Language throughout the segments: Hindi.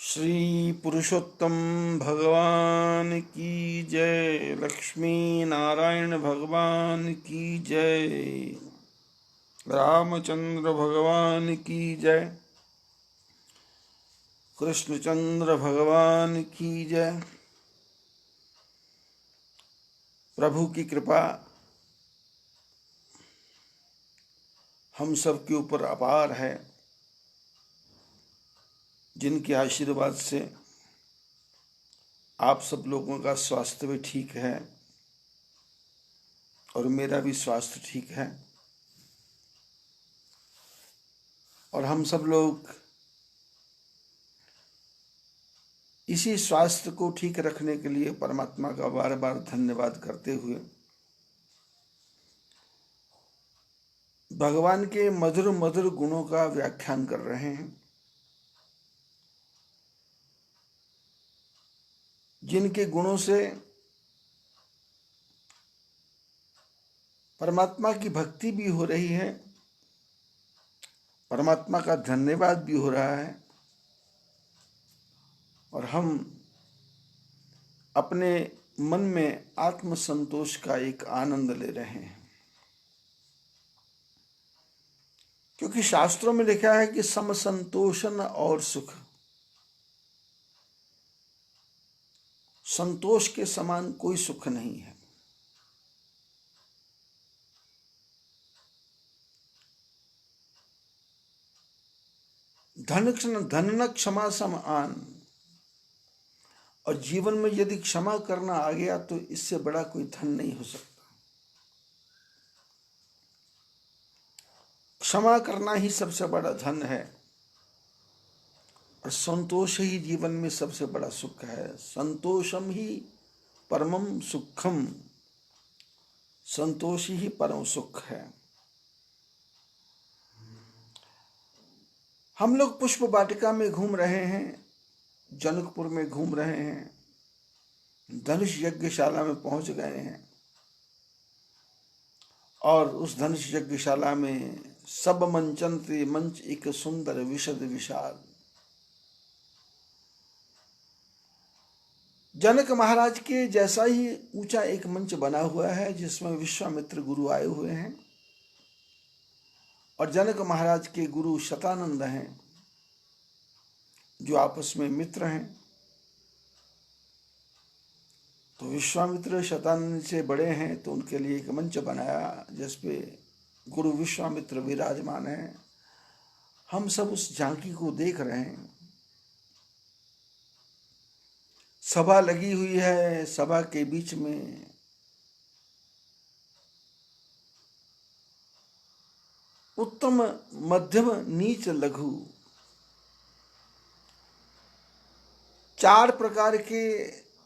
श्री पुरुषोत्तम भगवान की जय। लक्ष्मी नारायण भगवान की जय। रामचंद्र भगवान की जय। कृष्णचंद्र भगवान की जय। प्रभु की कृपा हम सब के ऊपर अपार है, जिनके आशीर्वाद से आप सब लोगों का स्वास्थ्य भी ठीक है और मेरा भी स्वास्थ्य ठीक है। और हम सब लोग इसी स्वास्थ्य को ठीक रखने के लिए परमात्मा का बार बार धन्यवाद करते हुए भगवान के मधुर मधुर गुणों का व्याख्यान कर रहे हैं, जिनके गुणों से परमात्मा की भक्ति भी हो रही है, परमात्मा का धन्यवाद भी हो रहा है और हम अपने मन में आत्म संतोष का एक आनंद ले रहे हैं। क्योंकि शास्त्रों में लिखा है कि सम संतोषन और सुख, संतोष के समान कोई सुख नहीं है। धन न क्षमा सम आन, और जीवन में यदि क्षमा करना आ गया तो इससे बड़ा कोई धन नहीं हो सकता। क्षमा करना ही सबसे बड़ा धन है और संतोष ही जीवन में सबसे बड़ा सुख है। संतोषम ही परमम सुखम, संतोष ही परम सुख है। हम लोग पुष्प वाटिका में घूम रहे हैं, जनकपुर में घूम रहे हैं, धनुष यज्ञशाला में पहुंच गए हैं और उस धनुष यज्ञशाला में सब मंचंते मंच एक सुंदर विशद विशाल। जनक महाराज के जैसा ही ऊंचा एक मंच बना हुआ है, जिसमें विश्वामित्र गुरु आए हुए हैं और जनक महाराज के गुरु शतानंद हैं, जो आपस में मित्र हैं। तो विश्वामित्र शतानंद से बड़े हैं, तो उनके लिए एक मंच बनाया जिसपे गुरु विश्वामित्र विराजमान हैं। हम सब उस झांकी को देख रहे हैं। सभा लगी हुई है, सभा के बीच में उत्तम मध्यम नीच लघु 4 प्रकार के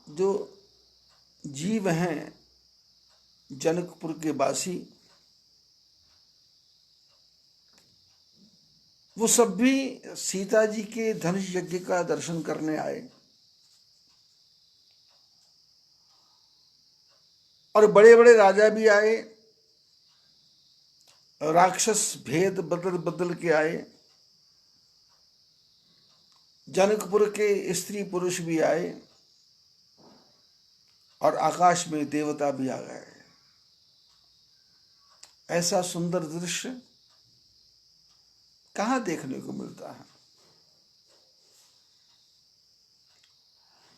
जो जीव हैं जनकपुर के वासी, वो सब भी सीता जी के धनुष यज्ञ का दर्शन करने आए और बड़े बड़े राजा भी आए, राक्षस भेद बदल बदल के आए, जनकपुर के स्त्री पुरुष भी आए और आकाश में देवता भी आ गए। ऐसा सुंदर दृश्य कहाँ देखने को मिलता है।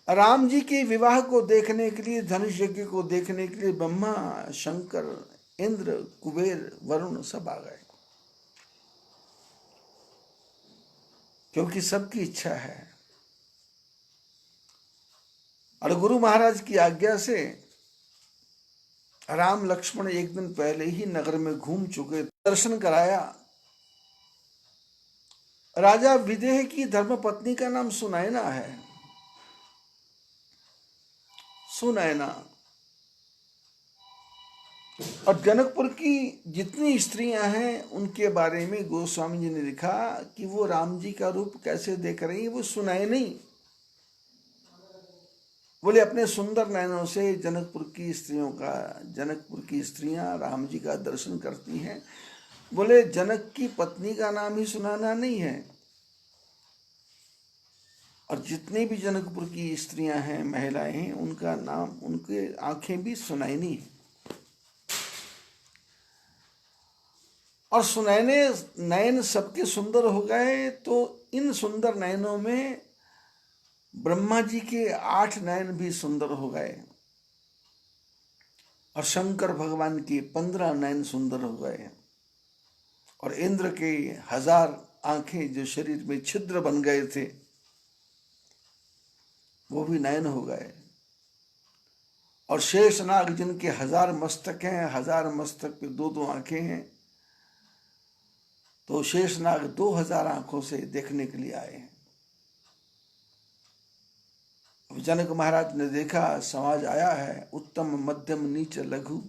राम जी के विवाह को देखने के लिए, धनुष यज्ञ को देखने के लिए ब्रह्मा शंकर इंद्र कुबेर वरुण सब आ गए, क्योंकि सबकी इच्छा है। और गुरु महाराज की आज्ञा से राम लक्ष्मण एक दिन पहले ही नगर में घूम चुके, दर्शन कराया। राजा विदेह की धर्मपत्नी का नाम सुनैना है, सुनैना। और जनकपुर की जितनी स्त्रियां हैं उनके बारे में गोस्वामी जी ने लिखा कि वो राम जी का रूप कैसे देख रही हैं। वो सुनैनी, बोले अपने सुंदर नयनों से जनकपुर की स्त्रियां राम जी का दर्शन करती हैं। बोले जनक की पत्नी का नाम ही सुनैना नहीं है, और जितनी भी जनकपुर की स्त्रियां हैं, महिलाएं हैं, उनका नाम, उनके आंखें भी सुनैनी है। और सुनैने नयन सबके सुंदर हो गए, तो इन सुंदर नयनों में ब्रह्मा जी के 8 नयन भी सुंदर हो गए और शंकर भगवान के 15 नयन सुंदर हो गए और इंद्र के 1000 आंखें जो शरीर में छिद्र बन गए थे वो भी नयन हो गए। और शेषनाग जिनके 1000 मस्तक हैं, 1000 मस्तक पे 2-2 आंखें हैं, तो शेषनाग 2000 आंखों से देखने के लिए आए हैं। अब जनक महाराज ने देखा समाज आया है, उत्तम मध्यम नीच लघु,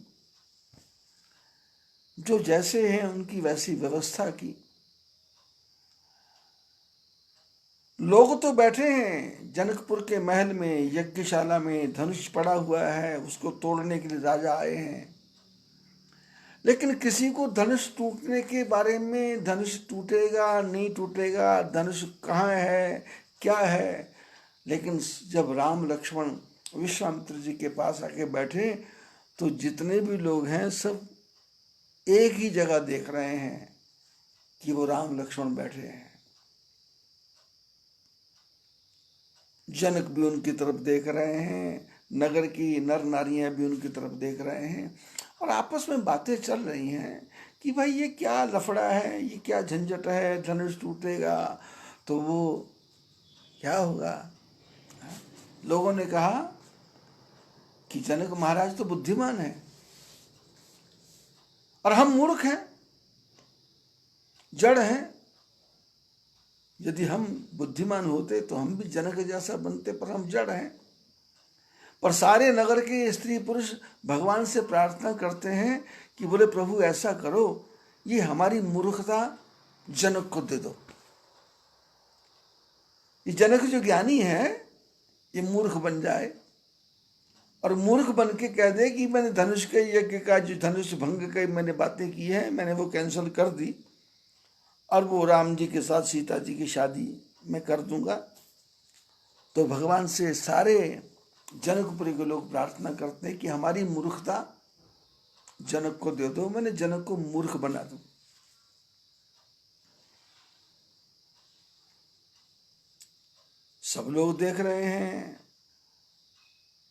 जो जैसे हैं उनकी वैसी व्यवस्था की। लोग तो बैठे हैं जनकपुर के महल में, यज्ञशाला में धनुष पड़ा हुआ है, उसको तोड़ने के लिए राजा आए हैं, लेकिन किसी को धनुष टूटने के बारे में, धनुष टूटेगा नहीं टूटेगा, धनुष कहाँ है क्या है, लेकिन जब राम लक्ष्मण विश्वामित्र जी के पास आके बैठे तो जितने भी लोग हैं सब एक ही जगह देख रहे हैं कि वो राम लक्ष्मण बैठे हैं। जनक भी उनकी तरफ देख रहे हैं, नगर की नर नारियां भी उनकी तरफ देख रहे हैं और आपस में बातें चल रही हैं कि भाई ये क्या लफड़ा है, ये क्या झंझट है, धनुष टूटेगा तो वो क्या होगा। लोगों ने कहा कि जनक महाराज तो बुद्धिमान है और हम मूर्ख हैं, जड़ हैं। यदि हम बुद्धिमान होते तो हम भी जनक जैसा बनते, पर हम जड़ हैं। पर सारे नगर के स्त्री पुरुष भगवान से प्रार्थना करते हैं कि बोले प्रभु ऐसा करो, ये हमारी मूर्खता जनक को दे दो। ये जनक जो ज्ञानी है ये मूर्ख बन जाए और मूर्ख बन के कह दे कि मैंने धनुष के यज्ञ का, जो धनुष भंग की मैंने बातें की है, मैंने वो कैंसिल कर दी और वो राम जी के साथ सीता जी की शादी मैं कर दूंगा। तो भगवान से सारे जनकपुरी के लोग प्रार्थना करते हैं कि हमारी मूर्खता जनक को दे दो, मैंने जनक को मूर्ख बना दूं। सब लोग देख रहे हैं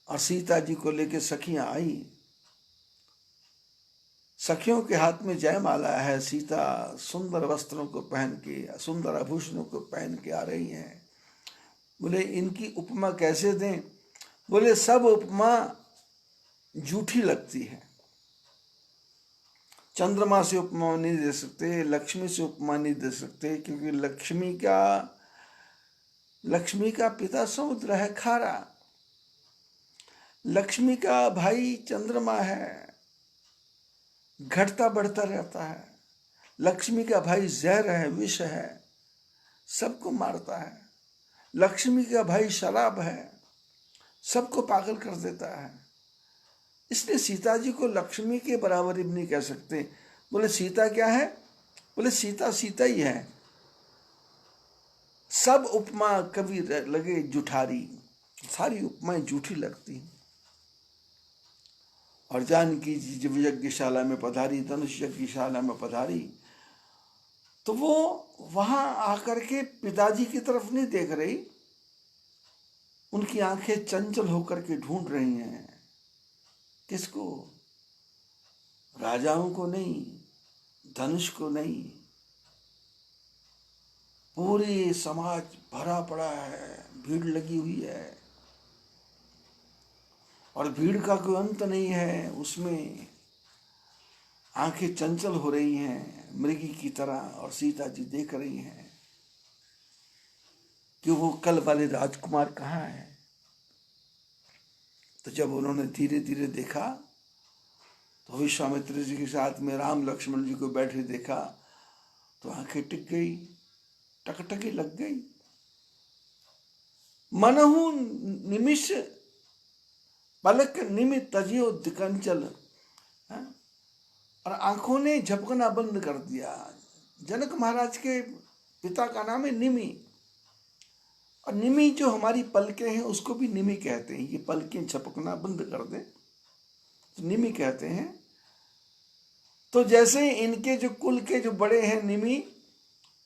और सीता जी को लेके सखियां आई। सखियों के हाथ में जयमाला है, सीता सुंदर वस्त्रों को पहन के, सुंदर आभूषणों को पहन के आ रही हैं। बोले इनकी उपमा कैसे दें? बोले सब उपमा झूठी लगती है। चंद्रमा से उपमा नहीं दे सकते, लक्ष्मी से उपमा नहीं दे सकते, क्योंकि लक्ष्मी का पिता समुद्र है खारा, लक्ष्मी का भाई चंद्रमा है, घटता बढ़ता रहता है, लक्ष्मी का भाई जहर है, विष है, सबको मारता है, लक्ष्मी का भाई शराब है, सबको पागल कर देता है। इसलिए सीता जी को लक्ष्मी के बराबर भी नहीं कह सकते। बोले सीता क्या है? बोले सीता सीता ही है। सब उपमा कभी लगे जुठारी, सारी उपमाएं झूठी लगती। और जानकी जी जब यज्ञशाला में पधारी, धनुष यज्ञशाला में पधारी, तो वो वहां आकर के पिताजी की तरफ नहीं देख रही, उनकी आंखें चंचल होकर के ढूंढ रही हैं। किसको? राजाओं को नहीं, धनुष को नहीं। पूरी समाज भरा पड़ा है, भीड़ लगी हुई है और भीड़ का कोई अंत नहीं है। उसमें आंखें चंचल हो रही हैं मृगी की तरह और सीता जी देख रही हैं कि वो कल वाले राजकुमार कहाँ हैं। तो जब उन्होंने धीरे धीरे देखा तो विश्वामित्र जी के साथ में राम लक्ष्मण जी को बैठे देखा तो आंखें टिक गई, टकटकी लग गई। मनहु निमिष पलक निमित तजियो दिकंचल, और आंखों ने झपकना बंद कर दिया। जनक महाराज के पिता का नाम है निमि और निमी जो हमारी पलकें हैं उसको भी निमी कहते हैं। ये पलकें झपकना बंद कर दें तो निमी कहते हैं। तो जैसे इनके जो कुल के जो बड़े हैं निमी,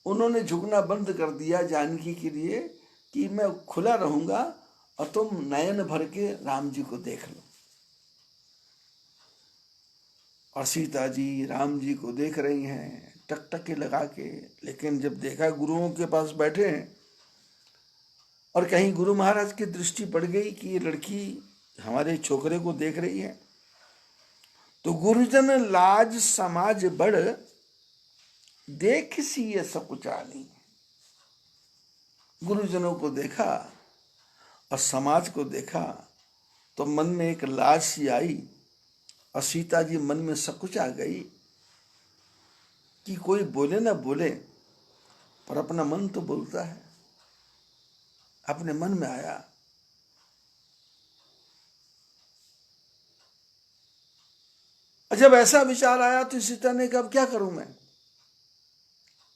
उन्होंने झुकना बंद कर दिया जानकी के लिए कि मैं खुला रहूंगा और तुम नयन भर के राम जी को देख लो। और सीता जी राम जी को देख रही हैं टकटके लगा के। लेकिन जब देखा गुरुओं के पास बैठे हैं और कहीं गुरु महाराज की दृष्टि पड़ गई कि ये लड़की हमारे छोकरे को देख रही है, तो गुरुजन लाज समाज बड़ देख सी ये सकुचानी। गुरुजनों को देखा और समाज को देखा तो मन में एक लाज सी आई और सीता जी मन में सकुचा गई कि कोई बोले ना बोले पर अपना मन तो बोलता है। अपने मन में आया और जब ऐसा विचार आया तो सीता ने कहा अब क्या करूं मैं।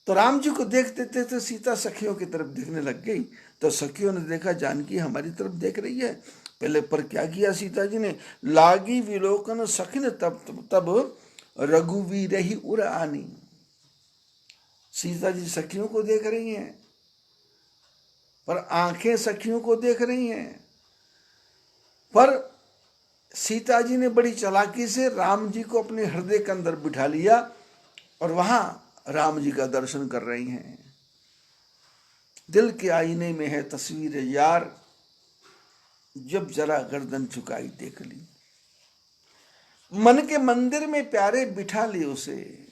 तो राम जी को देख देते तो सीता सखियों की तरफ देखने लग गई। तो सखियों ने देखा जानकी हमारी तरफ देख रही है। पहले पर क्या किया सीता जी ने, लागी विलोकन सखिन तब तब रघुवीर ही उर आनी। सीता जी सखियों को देख रही हैं पर आंखें सखियों को देख रही हैं। पर सीता जी ने बड़ी चालाकी से राम जी को अपने हृदय के अंदर बिठा लिया और वहां राम जी का दर्शन कर रही हैं। दिल के आईने में है तस्वीर यार, जब जरा गर्दन झुकाई देख ली। मन के मंदिर में प्यारे बिठा ली उसे।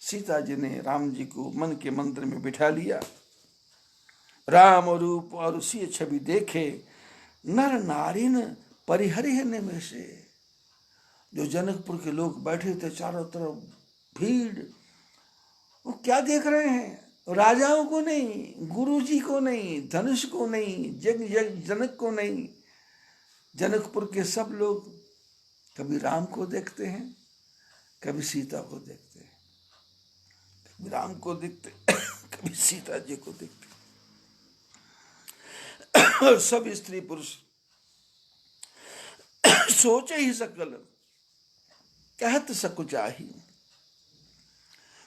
सीता जी ने राम जी को मन के मंदिर में बिठा लिया। राम रूप और उसी छवि देखे नर नारिन परिहरिहने में से। जो जनकपुर के लोग बैठे थे चारों तरफ भीड़, वो क्या देख रहे हैं? राजाओं को नहीं, गुरुजी को नहीं, धनुष को नहीं, जनक को नहीं। जनकपुर के सब लोग कभी राम को देखते हैं, कभी सीता को देखते हैं, कभी राम को देखते कभी सीता जी को देखते। सब स्त्री पुरुष सोचे ही सकल कहत सकुचाही।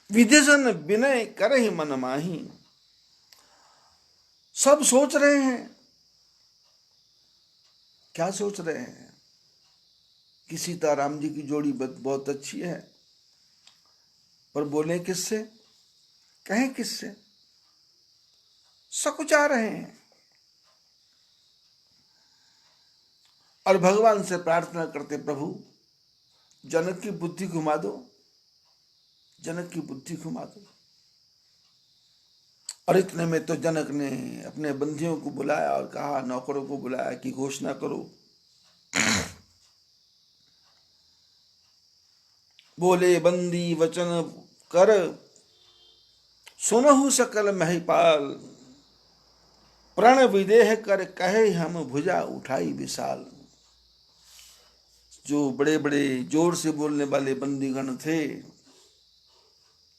विधिजन विनय कर ही मन माही। सब सोच रहे हैं। क्या सोच रहे हैं? कि सीता राम जी की जोड़ी बहुत अच्छी है, पर बोले किससे, कहें किससे? सकुचा रहे हैं और भगवान से प्रार्थना करते, प्रभु जनक की बुद्धि घुमा दो, जनक की बुद्धि घुमा दो। और इतने में तो जनक ने अपने बंदियों को बुलाया और कहा, नौकरों को बुलाया कि घोषणा करो। बोले बंदी वचन कर सुनहु सकल महिपाल। प्रण विदेह कर कहे हम भुजा उठाई विशाल। जो बड़े बड़े जोर से बोलने वाले बंदीगण थे,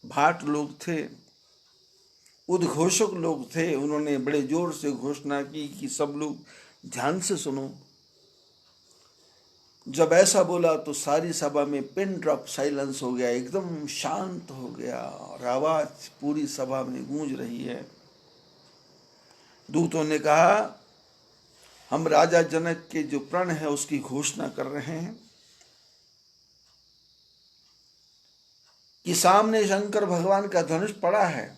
भाट लोग थे, उद्घोषक लोग थे, उन्होंने बड़े जोर से घोषणा की कि सब लोग ध्यान से सुनो। जब ऐसा बोला तो सारी सभा में पिन ड्रॉप साइलेंस हो गया, एकदम शांत हो गया और आवाज पूरी सभा में गूंज रही है। दूतों ने कहा, हम राजा जनक के जो प्रण है उसकी घोषणा कर रहे हैं कि सामने शंकर भगवान का धनुष पड़ा है।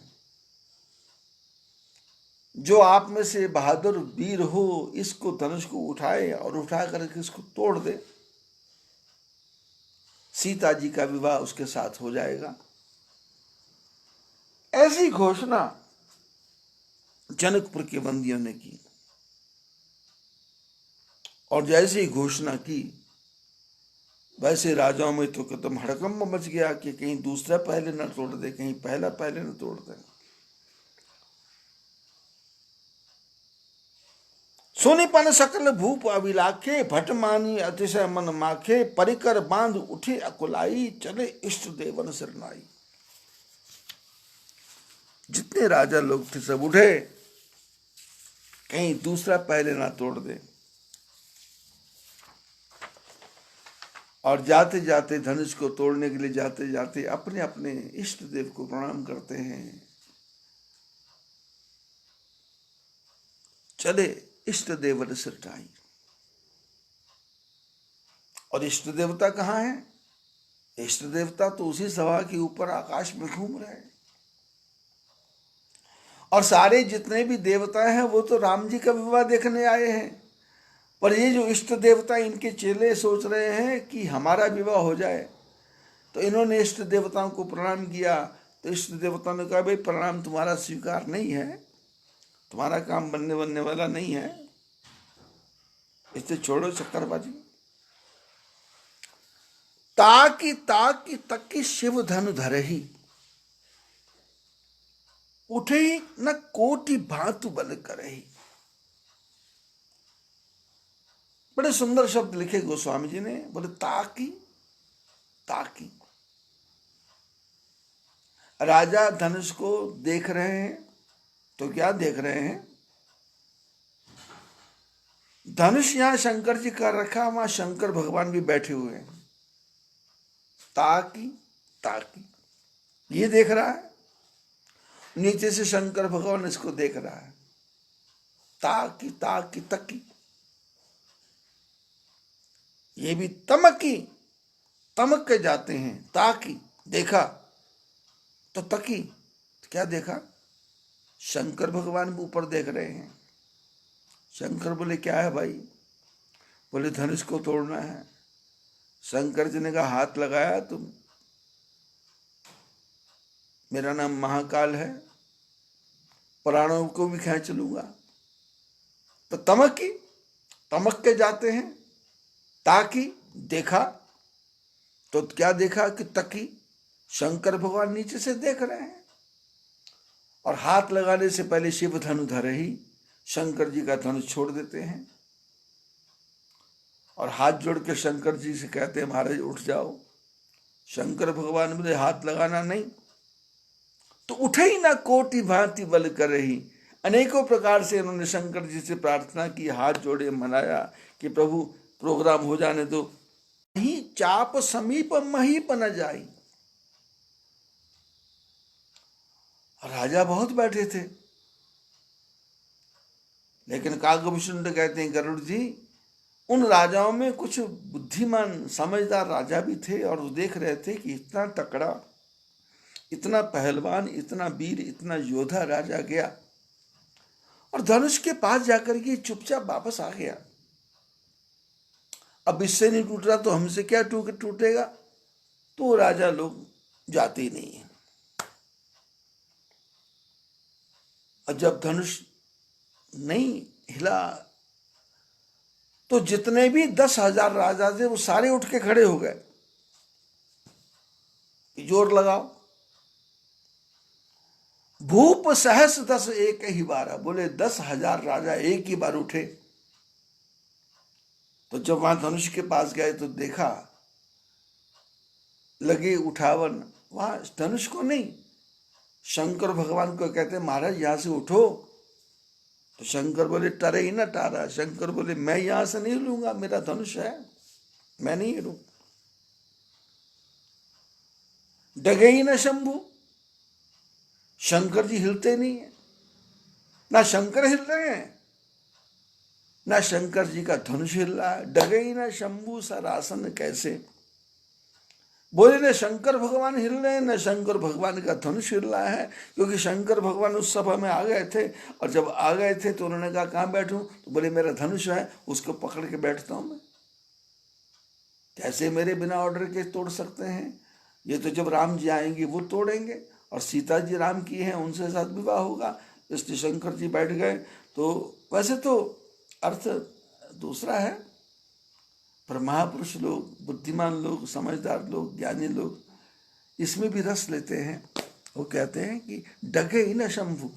जो आप में से बहादुर वीर हो, इसको धनुष को उठाए और उठा करके इसको तोड़ दे। सीता जी का विवाह उसके साथ हो जाएगा। ऐसी घोषणा जनकपुर के बंदियों ने की। और जैसे ही घोषणा की, वैसे राजाओं में तो एकदम हड़कंप मच गया कि कहीं दूसरा पहले न तोड़ दे, कहीं पहला पहले न तोड़ दे। सोनीपन सकल भूप अभिलाखे, भट मानी अतिशय मन माखे। परिकर बांध उठे अकुलाई, चले इष्ट देवन शरणाई। जितने राजा लोग थे सब उठे कहीं दूसरा पहले ना तोड़ दे। और जाते जाते धनुष को तोड़ने के लिए जाते जाते अपने अपने इष्ट देव को प्रणाम करते हैं। चले इष्ट देव सिरटाई। और इष्ट देवता कहाँ है? इष्ट देवता तो उसी सभा के ऊपर आकाश में घूम रहे हैं। और सारे जितने भी देवता हैं वो तो राम जी का विवाह देखने आए हैं। पर ये जो इष्ट देवता इनके चेले सोच रहे हैं कि हमारा विवाह हो जाए, तो इन्होंने इष्ट देवताओं को प्रणाम किया। तो इष्ट देवताओं ने कहा, भाई प्रणाम तुम्हारा स्वीकार नहीं है, तुम्हारा काम बनने वाला नहीं है, इससे छोड़ो चक्करबाजी। ताकि ताकि तकी शिव धनु धरही, उठे न कोटि भांतु बल करही। बड़े सुंदर शब्द लिखे गोस्वामी जी ने। बोले ताकि ताकि राजा धनुष को देख रहे हैं। तो क्या देख रहे हैं? धनुष यहां शंकर जी का रखा, वहां शंकर भगवान भी बैठे हुए हैं। ताकि ताकि ये देख रहा है, नीचे से शंकर भगवान इसको देख रहा है। ताकि ताकि तकी, ये भी तमकी, तमक के जाते हैं। ताकि देखा, तो तकी क्या देखा? शंकर भगवान भी ऊपर देख रहे हैं। शंकर बोले क्या है भाई? बोले धनुष को तोड़ना है। शंकर जी ने कहा, हाथ लगाया तुम, मेरा नाम महाकाल है, प्राणों को भी खींच लूंगा। तो तमक के जाते हैं। ताकि देखा, तो क्या देखा कि तकी, शंकर भगवान नीचे से देख रहे हैं। और हाथ लगाने से पहले शिव धनु धरे ही शंकर जी का धनुष छोड़ देते हैं। और हाथ जोड़ के शंकर जी से कहते हैं, महाराज उठ जाओ। शंकर भगवान बोले हाथ लगाना नहीं। तो उठे ही ना कोटि भांति बल कर रही। अनेकों प्रकार से इन्होंने शंकर जी से प्रार्थना की, हाथ जोड़े, मनाया कि प्रभु प्रोग्राम हो जाने दो। ही चाप समीप महीप न जाई। राजा बहुत बैठे थे, लेकिन काकभूषण कहते हैं गरुड़ जी, उन राजाओं में कुछ बुद्धिमान समझदार राजा भी थे। और वो देख रहे थे कि इतना तकड़ा, इतना पहलवान, इतना वीर, इतना योद्धा राजा गया और धनुष के पास जाकर के चुपचाप वापस आ गया। अब इससे नहीं टूट रहा तो हमसे क्या टूटेगा? तो राजा लोग जाते ही नहीं है। और जब धनुष नहीं हिला तो जितने भी 10,000 राजा थे वो सारे उठ के खड़े हो गए। जोर लगाओ। भूप सहस 10 एक ही बार। बोले 10,000 राजा एक ही बार उठे। तो जब वहां धनुष के पास गए तो देखा, लगे उठावन, वहां धनुष को नहीं, शंकर भगवान को कहते महाराज यहां से उठो। तो शंकर बोले टरे ही ना टारा। शंकर बोले मैं यहां से नहीं लूंगा, मेरा धनुष है, मैं नहीं हिलूं। डगे ही ना शंभु। शंकर जी हिलते नहीं है, ना शंकर हिल रहे हैं, ना शंकर जी का धनुष हिल रहा है। डगे ही ना शंभु सरासन कैसे। बोले न शंकर भगवान हिल रहे हैं, न शंकर भगवान का धनुष हिल रहा है। क्योंकि शंकर भगवान उस सभा में आ गए थे, और जब आ गए थे तो उन्होंने कहा कहाँ बैठूं? तो बोले मेरा धनुष है, उसको पकड़ के बैठता हूं मैं। कैसे मेरे बिना ऑर्डर के तोड़ सकते हैं? ये तो जब राम जी आएंगे वो तोड़ेंगे, और सीता जी राम की हैं, उनसे साथ विवाह होगा, इसलिए शंकर जी बैठ गए। तो वैसे तो अर्थ दूसरा है, पर महापुरुष लोग, बुद्धिमान लोग, समझदार लोग, ज्ञानी लोग इसमें भी रस लेते हैं। वो कहते हैं कि डगे ही न शंभु।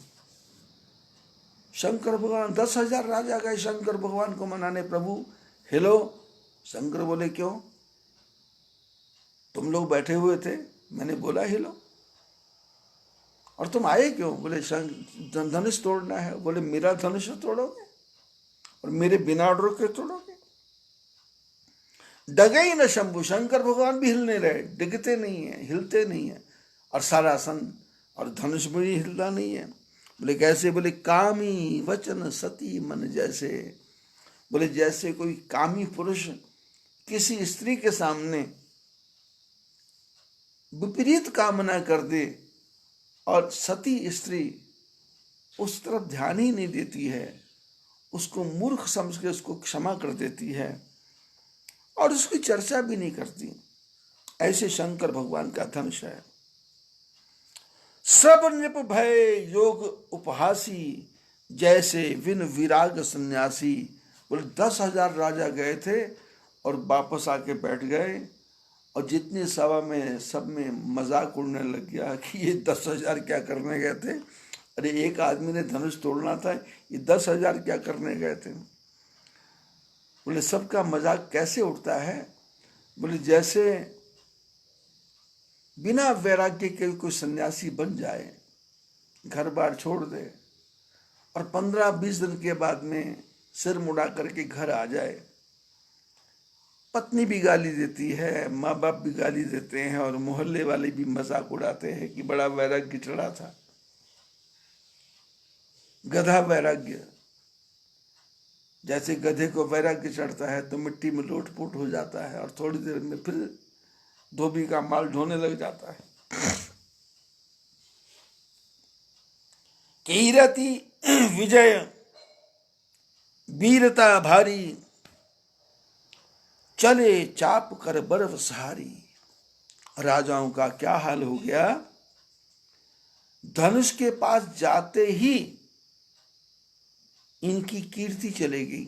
शंकर भगवान 10,000 राजा गए शंकर भगवान को मनाने, प्रभु हिलो। शंकर बोले क्यों? तुम लोग बैठे हुए थे, मैंने बोला हिलो। और तुम आए क्यों? बोले धनुष तोड़ना है। बोले मेरा धनुष तोड़ोगे और मेरे बिना ऑर्डर के तोड़ोगे? डगे ही न शंभु, शंकर भगवान भी हिलने रहे, डिगते नहीं है, हिलते नहीं है, और सारा सन और धनुष भी हिलता नहीं है। बोले कैसे? बोले कामी वचन सती मन जैसे। बोले जैसे कोई कामी पुरुष किसी स्त्री के सामने विपरीत कामना कर दे और सती स्त्री उस तरफ ध्यान ही नहीं देती है, उसको मूर्ख समझ के उसको क्षमा कर देती है और उसकी चर्चा भी नहीं करती, ऐसे शंकर भगवान का धनुष है। सब नृप भय योग उपहासी, जैसे विन विराग सन्यासी। बोले 10,000 राजा गए थे और वापस आके बैठ गए, और जितनी सभा में सब में मजाक उड़ने लग गया कि ये 10,000 क्या करने गए थे? अरे एक आदमी ने धनुष तोड़ना था, ये 10,000 क्या करने गए थे? बोले सबका मजाक कैसे उठता है? बोले जैसे बिना वैराग्य के कोई सन्यासी बन जाए, घर बार छोड़ दे और 15-20 दिन के बाद में सिर मुड़ा करके घर आ जाए, पत्नी भी गाली देती है, माँ बाप भी गाली देते हैं और मोहल्ले वाले भी मजाक उड़ाते हैं कि बड़ा वैराग्य चढ़ा था। गधा वैराग्य, जैसे गधे को वैराग्य चढ़ता है तो मिट्टी में लोटपोट हो जाता है और थोड़ी देर में फिर धोबी का माल ढोने लग जाता है। कीरति विजय वीरता भारी, चले चाप कर बर्फ सहारी। राजाओं का क्या हाल हो गया? धनुष के पास जाते ही इनकी कीर्ति चली गई,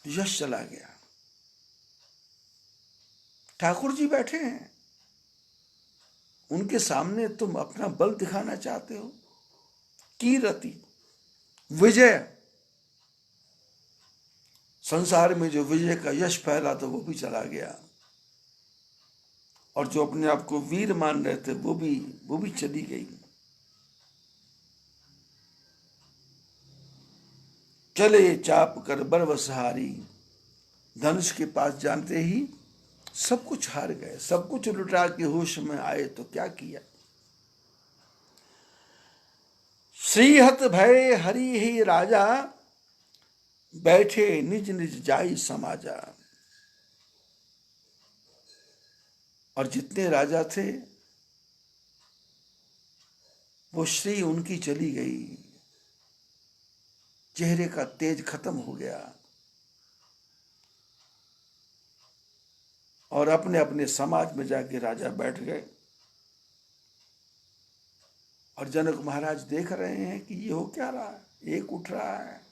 यश चला गया। ठाकुर जी बैठे हैं, उनके सामने तुम अपना बल दिखाना चाहते हो। कीरति विजय, संसार में जो विजय का यश फैला था वो भी चला गया, और जो अपने आप को वीर मान रहे थे वो भी चली गई। चले चाप कर बर्फ सहारी, धनुष के पास जानते ही सब कुछ हार गए, सब कुछ लुटा के होश में आए तो क्या किया? श्रीहत भय हरि ही राजा, बैठे निज निज जाई समाजा। और जितने राजा थे वो श्री उनकी चली गई, चेहरे का तेज खत्म हो गया और अपने अपने समाज में जाके राजा बैठ गए। और जनक महाराज देख रहे हैं कि ये हो क्या रहा है। एक उठ रहा है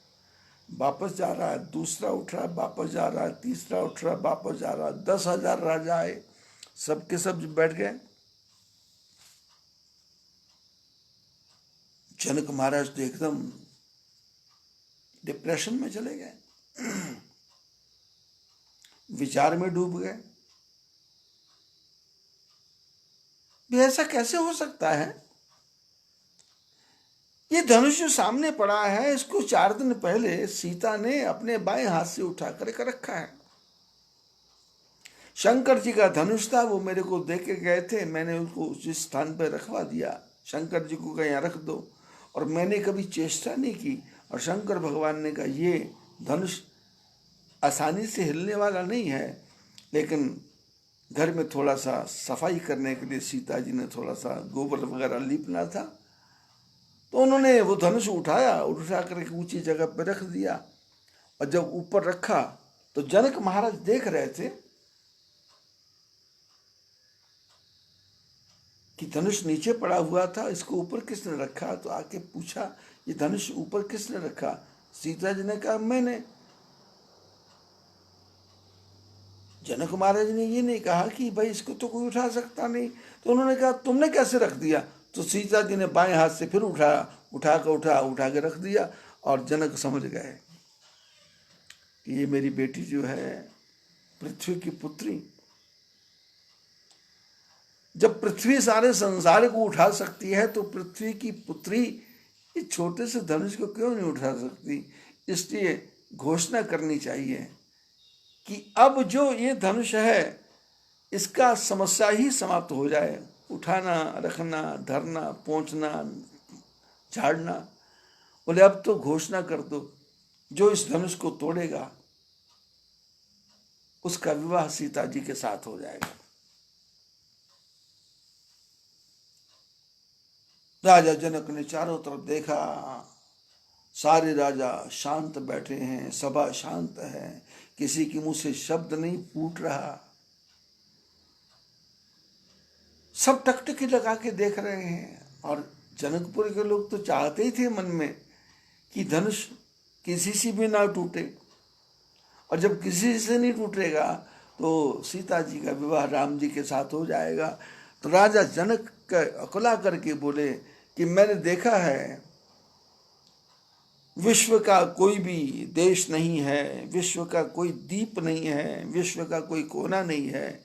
वापस जा रहा है, दूसरा उठ रहा है वापस जा रहा है, तीसरा उठ रहा है वापस जा रहा है। 10,000 राजा आए, सबके सब बैठ गए। जनक महाराज तो एकदम डिप्रेशन में चले गए, विचार में डूब गए। ऐसा कैसे हो सकता है? ये धनुष जो सामने पड़ा है, इसको 4 दिन पहले सीता ने अपने बाएं हाथ से उठा कर रखा है। शंकर जी का धनुष था, वो मेरे को दे के गए थे, मैंने उसको उस स्थान पर रखवा दिया। शंकर जी को कहा यहाँ रख दो, और मैंने कभी चेष्टा नहीं की। और शंकर भगवान ने कहा ये धनुष आसानी से हिलने वाला नहीं है, लेकिन घर में थोड़ा सा सफाई करने के लिए सीता जी ने थोड़ा सा गोबर वगैरह लीपना था, तो उन्होंने वो धनुष उठाया, उठा करके ऊंची जगह पर रख दिया। और जब ऊपर रखा तो जनक महाराज देख रहे थे कि धनुष नीचे पड़ा हुआ था, इसको ऊपर किसने रखा? तो आके पूछा ये धनुष ऊपर किसने रखा? सीता जी ने कहा मैंने। जनक महाराज ने ये नहीं कहा कि भाई इसको तो कोई उठा सकता नहीं, तो उन्होंने कहा तुमने कैसे रख दिया? तो सीता जी ने बाएं हाथ से फिर उठा के रख दिया। और जनक समझ गए कि ये मेरी बेटी जो है पृथ्वी की पुत्री, जब पृथ्वी सारे संसार को उठा सकती है तो पृथ्वी की पुत्री इस छोटे से धनुष को क्यों नहीं उठा सकती। इसलिए घोषणा करनी चाहिए कि अब जो ये धनुष है इसका समस्या ही समाप्त हो जाए। उठाना, रखना, धरना, पहुंचना, झाड़ना। बोले अब तो घोषणा कर दो, जो इस धनुष को तोड़ेगा उसका विवाह सीता जी के साथ हो जाएगा। राजा जनक ने चारों तरफ देखा, सारे राजा शांत बैठे हैं, सभा शांत है, किसी के मुंह से शब्द नहीं फूट रहा। सब टकटकी लगा के देख रहे हैं। और जनकपुर के लोग तो चाहते ही थे मन में कि धनुष किसी से भी ना टूटे, और जब किसी से नहीं टूटेगा तो सीता जी का विवाह राम जी के साथ हो जाएगा। तो राजा जनक का अकुला करके बोले कि मैंने देखा है विश्व का कोई भी देश नहीं है, विश्व का कोई द्वीप नहीं है, विश्व का कोई कोना नहीं है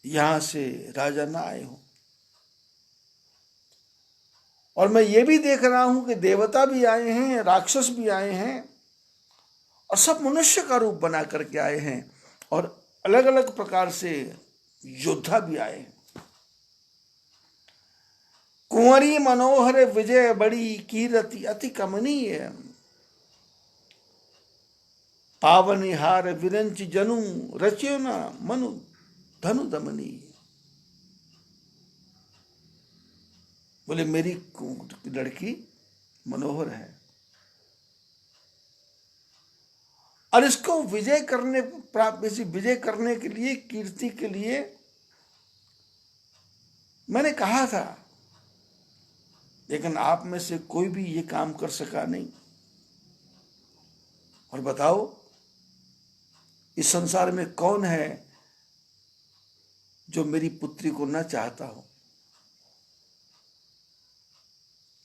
यहां से राजा ना आए हो। और मैं ये भी देख रहा हूं कि देवता भी आए हैं, राक्षस भी आए हैं, और सब मनुष्य का रूप बना करके आए हैं, और अलग अलग प्रकार से योद्धा भी आए हैं। कुंवरी मनोहर विजय बड़ी कीरति अति कमनीय, पावनिहार विरंच जनु रच्यो न मनु धनु दमनी। बोले मेरी लड़की मनोहर है, और इसको विजय करने के लिए, कीर्ति के लिए मैंने कहा था, लेकिन आप में से कोई भी ये काम कर सका नहीं। और बताओ इस संसार में कौन है जो मेरी पुत्री को ना चाहता हो।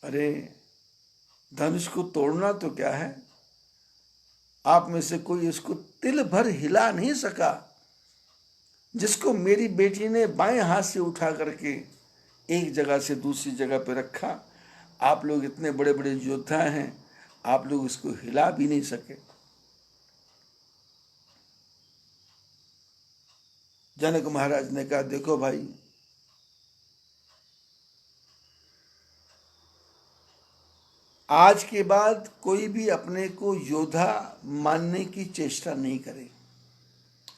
अरे धनुष को तोड़ना तो क्या है, आप में से कोई इसको तिल भर हिला नहीं सका, जिसको मेरी बेटी ने बाएं हाथ से उठा करके एक जगह से दूसरी जगह पे रखा। आप लोग इतने बड़े बड़े योद्धा हैं, आप लोग इसको हिला भी नहीं सके। जनक महाराज ने कहा देखो भाई, आज के बाद कोई भी अपने को योद्धा मानने की चेष्टा नहीं करे।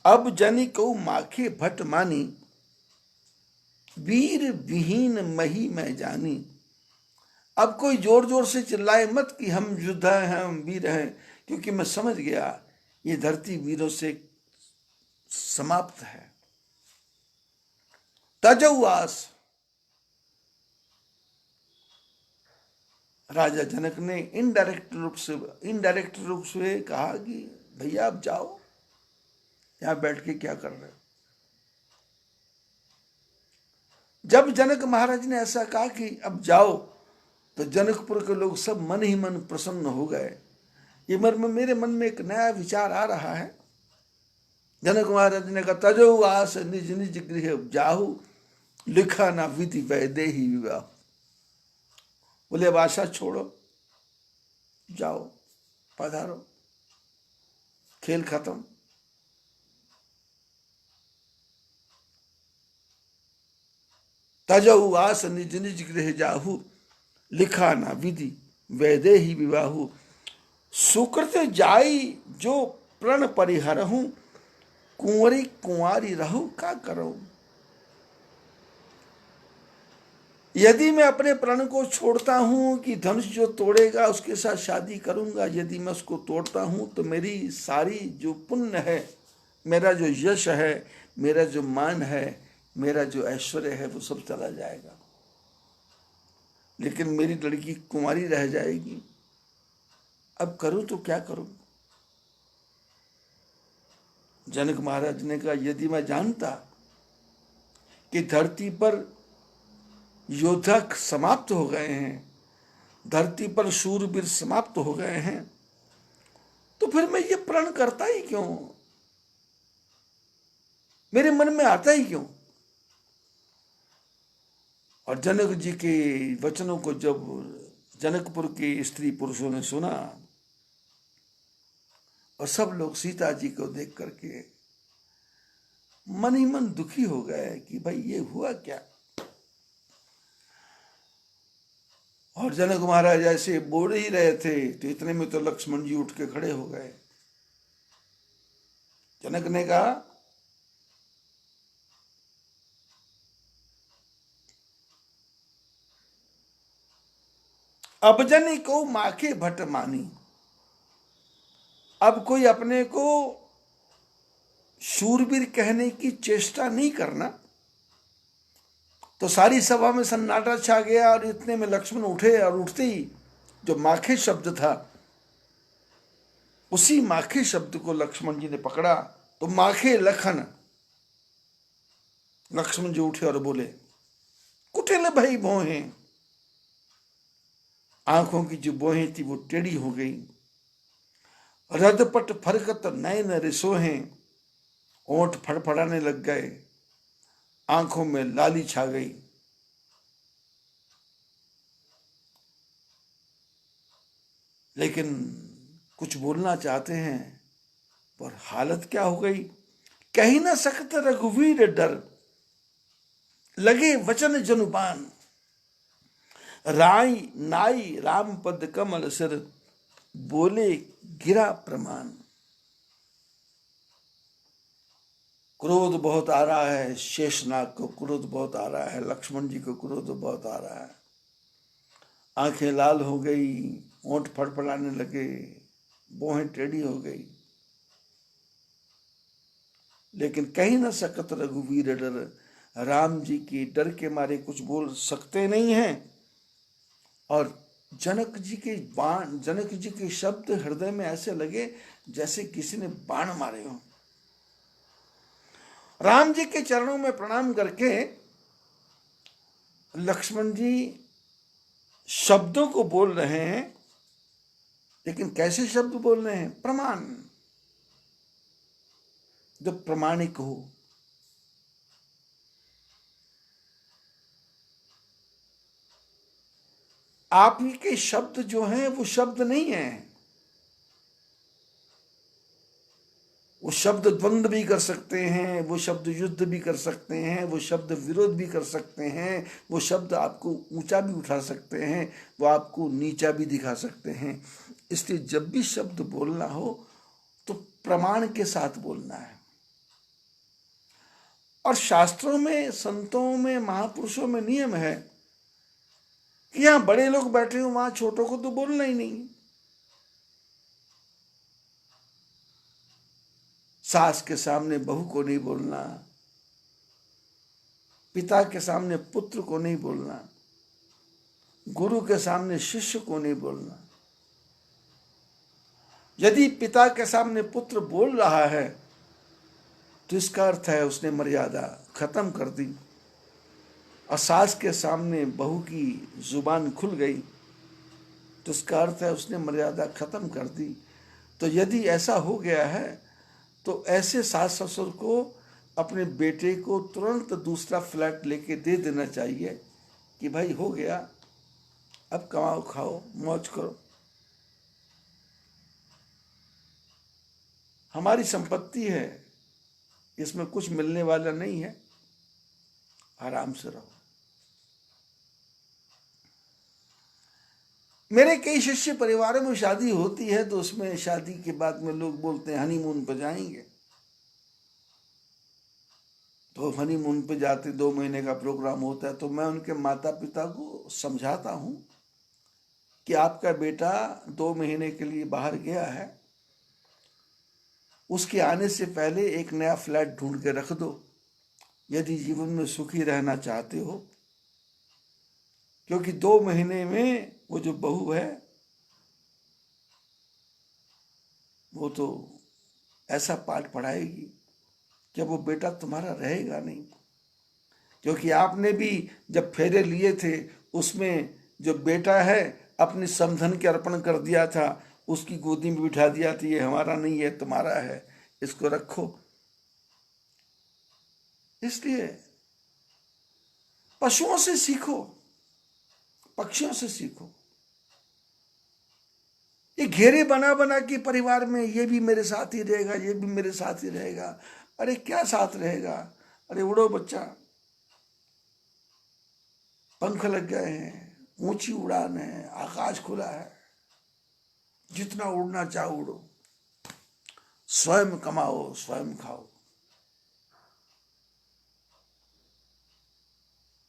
अब जनि को माखे भट मानी, वीर विहीन मही मैं जानी। अब कोई जोर जोर से चिल्लाए मत कि हम योद्धा हैं, हम वीर हैं, क्योंकि मैं समझ गया ये धरती वीरों से समाप्त है। तजौआस, राजा जनक ने इनडायरेक्ट रूप से कहा कि भैया आप जाओ, यहां बैठ के क्या कर रहे हो। जब जनक महाराज ने ऐसा कहा कि अब जाओ, तो जनकपुर के लोग सब मन ही मन प्रसन्न हो गए। ये मेरे मन में एक नया विचार आ रहा है। जनक महाराज ने कहा तजो आस निज निज गृह जाहु, लिखा ना विधि वैदेही विवाह। बोले अब आशा छोड़ो, जाओ, पधारो, खेल खत्म। तजऊ आस निज निज गृह जाहु, लिखा ना विधि वैदेही विवाहु। सुकृत जाई जो प्रण परिहरहु, कुंवरी कुंवारी रहु का करो। यदि मैं अपने प्रण को छोड़ता हूं कि धनुष जो तोड़ेगा उसके साथ शादी करूंगा, यदि मैं उसको तोड़ता हूं तो मेरी सारी जो पुण्य है, मेरा जो यश है, मेरा जो मान है, मेरा जो ऐश्वर्य है, वो सब चला जाएगा। लेकिन मेरी लड़की कुंवारी रह जाएगी। अब करूं तो क्या करूं। जनक महाराज ने कहा यदि मैं जानता कि धरती पर योद्धा समाप्त हो गए हैं, धरती पर शूरवीर समाप्त हो गए हैं, तो फिर मैं ये प्रण करता ही क्यों। मेरे मन में आता ही क्यों? और जनक जी के वचनों को जब जनकपुर के स्त्री पुरुषों ने सुना और सब लोग सीता जी को देख करके मन ही मन दुखी हो गए कि भाई ये हुआ क्या। और जनक महाराज ऐसे बोल ही रहे थे तो इतने में तो लक्ष्मण जी उठ के खड़े हो गए। जनक ने कहा, अब जनी को माखे भट मानी। अब कोई अपने को शूरवीर कहने की चेष्टा नहीं करना। तो सारी सभा में सन्नाटा छा गया और इतने में लक्ष्मण उठे और उठते ही जो माखे शब्द था उसी माखे शब्द को लक्ष्मण जी ने पकड़ा तो माखे लखन। लक्ष्मण जी उठे और बोले, कुटिल भई भोहे। आंखों की जो बोहें थी वो टेढ़ी हो गई। रदपट फरकत नयन रिसोहें। ओंठ फड़फड़ाने लग गए, आंखों में लाली छा गई। लेकिन कुछ बोलना चाहते हैं पर हालत क्या हो गई। कही न सकत रघुवीर डर, लगे वचन जनुबान। राई नाई राम पद कमल सिर, बोले गिरा प्रमाण। क्रोध बहुत आ रहा है, शेषनाग को क्रोध बहुत आ रहा है, लक्ष्मण जी को क्रोध बहुत आ रहा है। आंखें लाल हो गई, होंठ फड़फड़ाने लगे, बोहें टेढ़ी हो गई। लेकिन कहीं न सकत रघुवीर डर, राम जी की डर के मारे कुछ बोल सकते नहीं हैं। और जनक जी के शब्द हृदय में ऐसे लगे जैसे किसी ने बाण मारे हों। राम जी के चरणों में प्रणाम करके लक्ष्मण जी शब्दों को बोल रहे हैं। लेकिन कैसे शब्द बोल रहे हैं? प्रमाण, जो प्रमाणिक हो। आप ही के शब्द जो हैं वो शब्द नहीं हैं। वो शब्द द्वंद्व भी कर सकते हैं, वो शब्द युद्ध भी कर सकते हैं, वो शब्द विरोध भी कर सकते हैं, वो शब्द आपको ऊंचा भी उठा सकते हैं, वो आपको नीचा भी दिखा सकते हैं। इसलिए जब भी शब्द बोलना हो तो प्रमाण के साथ बोलना है। और शास्त्रों में, संतों में, महापुरुषों में नियम है कि यहां बड़े लोग बैठे हो, वहां छोटों को तो बोलना ही नहीं। सास के सामने बहू को नहीं बोलना, पिता के सामने पुत्र को नहीं बोलना, गुरु के सामने शिष्य को नहीं बोलना। यदि पिता के सामने पुत्र बोल रहा है तो इसका अर्थ है उसने मर्यादा खत्म कर दी। और सास के सामने बहू की जुबान खुल गई तो इसका अर्थ है उसने मर्यादा खत्म कर दी। तो यदि ऐसा हो गया है तो ऐसे सास ससुर को अपने बेटे को तुरंत दूसरा फ्लैट लेके दे देना चाहिए कि भाई हो गया, अब कमाओ खाओ मौज करो, हमारी संपत्ति है, इसमें कुछ मिलने वाला नहीं है, आराम से रहो। मेरे कई शिष्य परिवारों में शादी होती है तो उसमें शादी के बाद में लोग बोलते हैं हनीमून पर जाएंगे। तो हनीमून पे जाते 2 महीने का प्रोग्राम होता है तो मैं उनके माता पिता को समझाता हूं कि आपका बेटा 2 महीने के लिए बाहर गया है, उसके आने से पहले एक नया फ्लैट ढूंढ के रख दो यदि जीवन में सुखी रहना चाहते हो। क्योंकि 2 महीने में वो जो बहू है वो तो ऐसा पाठ पढ़ाएगी कि वो बेटा तुम्हारा रहेगा नहीं। क्योंकि आपने भी जब फेरे लिए थे उसमें जो बेटा है अपनी समधन के अर्पण कर दिया था, उसकी गोदी में बिठा दिया था, ये हमारा नहीं है तुम्हारा है, इसको रखो। इसलिए पशुओं से सीखो, पक्षियों से सीखो। ये घेरे बना बना के परिवार में, ये भी मेरे साथ ही रहेगा, ये भी मेरे साथ ही रहेगा। अरे क्या साथ रहेगा? अरे उड़ो बच्चा, पंख लग गए हैं, ऊंची उड़ान है, आकाश खुला है, जितना उड़ना चाहो उड़ो, स्वयं कमाओ, स्वयं खाओ।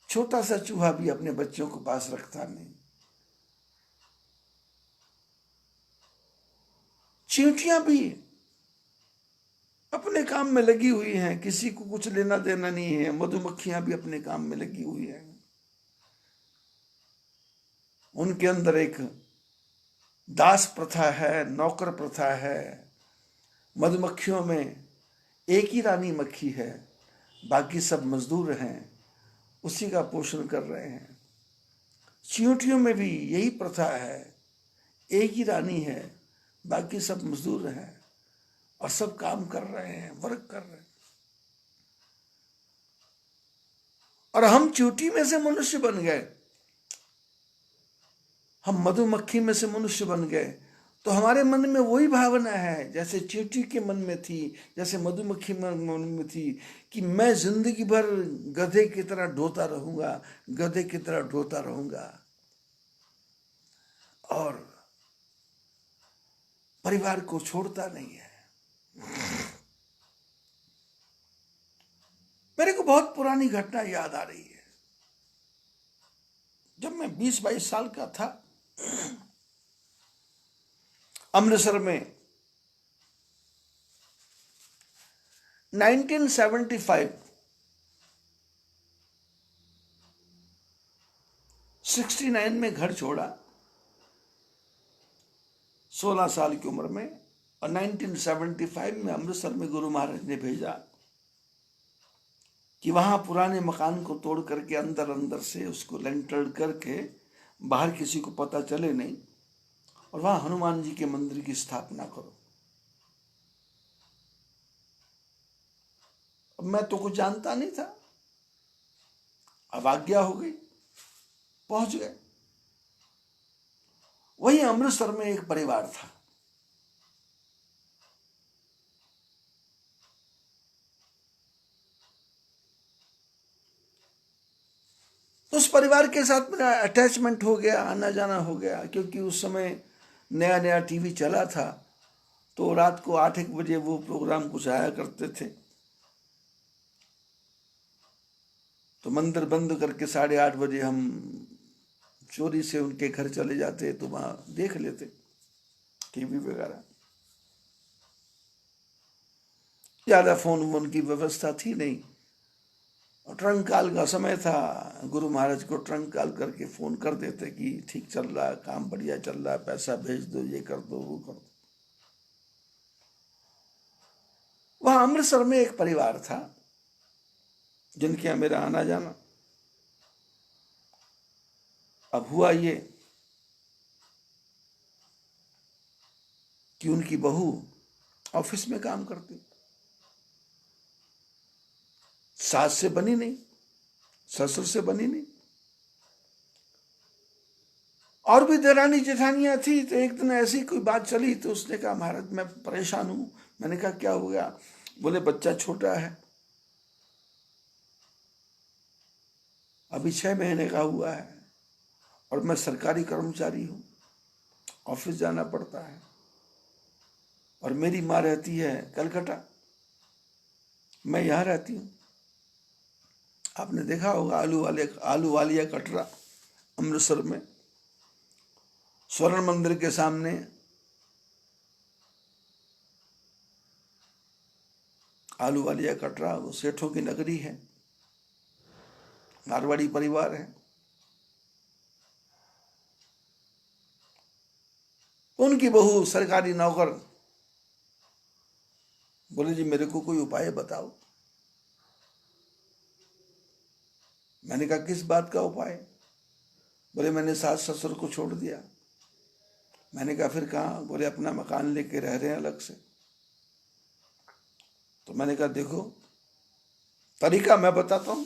छोटा सा चूहा भी अपने बच्चों को पास रखता नहीं। चींटियां भी अपने काम में लगी हुई हैं, किसी को कुछ लेना देना नहीं है। मधुमक्खियां भी अपने काम में लगी हुई हैं। उनके अंदर एक दास प्रथा है, नौकर प्रथा है। मधुमक्खियों में एक ही रानी मक्खी है, बाकी सब मजदूर हैं, उसी का पोषण कर रहे हैं। चींटियों में भी यही प्रथा है, एक ही रानी है, बाकी सब मजदूर हैं और सब काम कर रहे हैं, वर्क कर रहे हैं। और हम चींटी में से मनुष्य बन गए, हम मधुमक्खी में से मनुष्य बन गए, तो हमारे मन में वही भावना है जैसे चींटी के मन में थी, जैसे मधुमक्खी मन में थी, कि मैं जिंदगी भर गधे की तरह ढोता रहूंगा, गधे की तरह ढोता रहूंगा और परिवार को छोड़ता नहीं है। मेरे को बहुत पुरानी घटना याद आ रही है। जब मैं 20-22 साल का था, अमृतसर में 1975 69 में घर छोड़ा, 16 साल की उम्र में। और 1975 में अमृतसर में गुरु महाराज ने भेजा कि वहां पुराने मकान को तोड़ करके अंदर अंदर से उसको लेंटर करके बाहर किसी को पता चले नहीं, और वहां हनुमान जी के मंदिर की स्थापना करो। अब मैं तो कुछ जानता नहीं था, अब आज्ञा हो गई, पहुंच गए। वही अमृतसर में एक परिवार था, उस परिवार के साथ मेरा अटैचमेंट हो गया, आना जाना हो गया। क्योंकि उस समय नया नया टीवी चला था, तो रात को 8-1 बजे वो प्रोग्राम कुछ आया करते थे, तो मंदिर बंद करके 8:30 बजे हम चोरी से उनके घर चले जाते, तो वहां देख लेते टीवी वगैरह। ज्यादा फोन वोन की व्यवस्था थी नहीं, और ट्रंक कॉल का समय था। गुरु महाराज को ट्रंक कॉल करके फोन कर देते कि ठीक चल रहा है, काम बढ़िया चल रहा है, पैसा भेज दो, ये कर दो, वो कर दो। वहां अमृतसर में एक परिवार था जिनके यहां मेरा आना जाना। अब हुआ ये कि उनकी बहू ऑफिस में काम करती, सास से बनी नहीं, ससुर से बनी नहीं, और भी देरानी जेठानियां थी। तो एक दिन ऐसी कोई बात चली, तो उसने कहा महाराज मैं परेशान हूं। मैंने कहा क्या हो गया? बोले बच्चा छोटा है, अभी 6 महीने का हुआ है, और मैं सरकारी कर्मचारी हूं, ऑफिस जाना पड़ता है, और मेरी माँ रहती है कलकत्ता, मैं यहां रहती हूं। आपने देखा होगा आलू वालिया कटरा अमृतसर में, स्वर्ण मंदिर के सामने आलू वालिया कटरा, वो सेठों की नगरी है, मारवाड़ी परिवार है। उनकी बहू सरकारी नौकर, बोले जी मेरे को कोई उपाय बताओ। मैंने कहा किस बात का उपाय? बोले मैंने सास ससुर को छोड़ दिया। मैंने कहा फिर कहाँ? बोले अपना मकान लेके रह रहे हैं अलग से। तो मैंने कहा देखो तरीका मैं बताता हूं,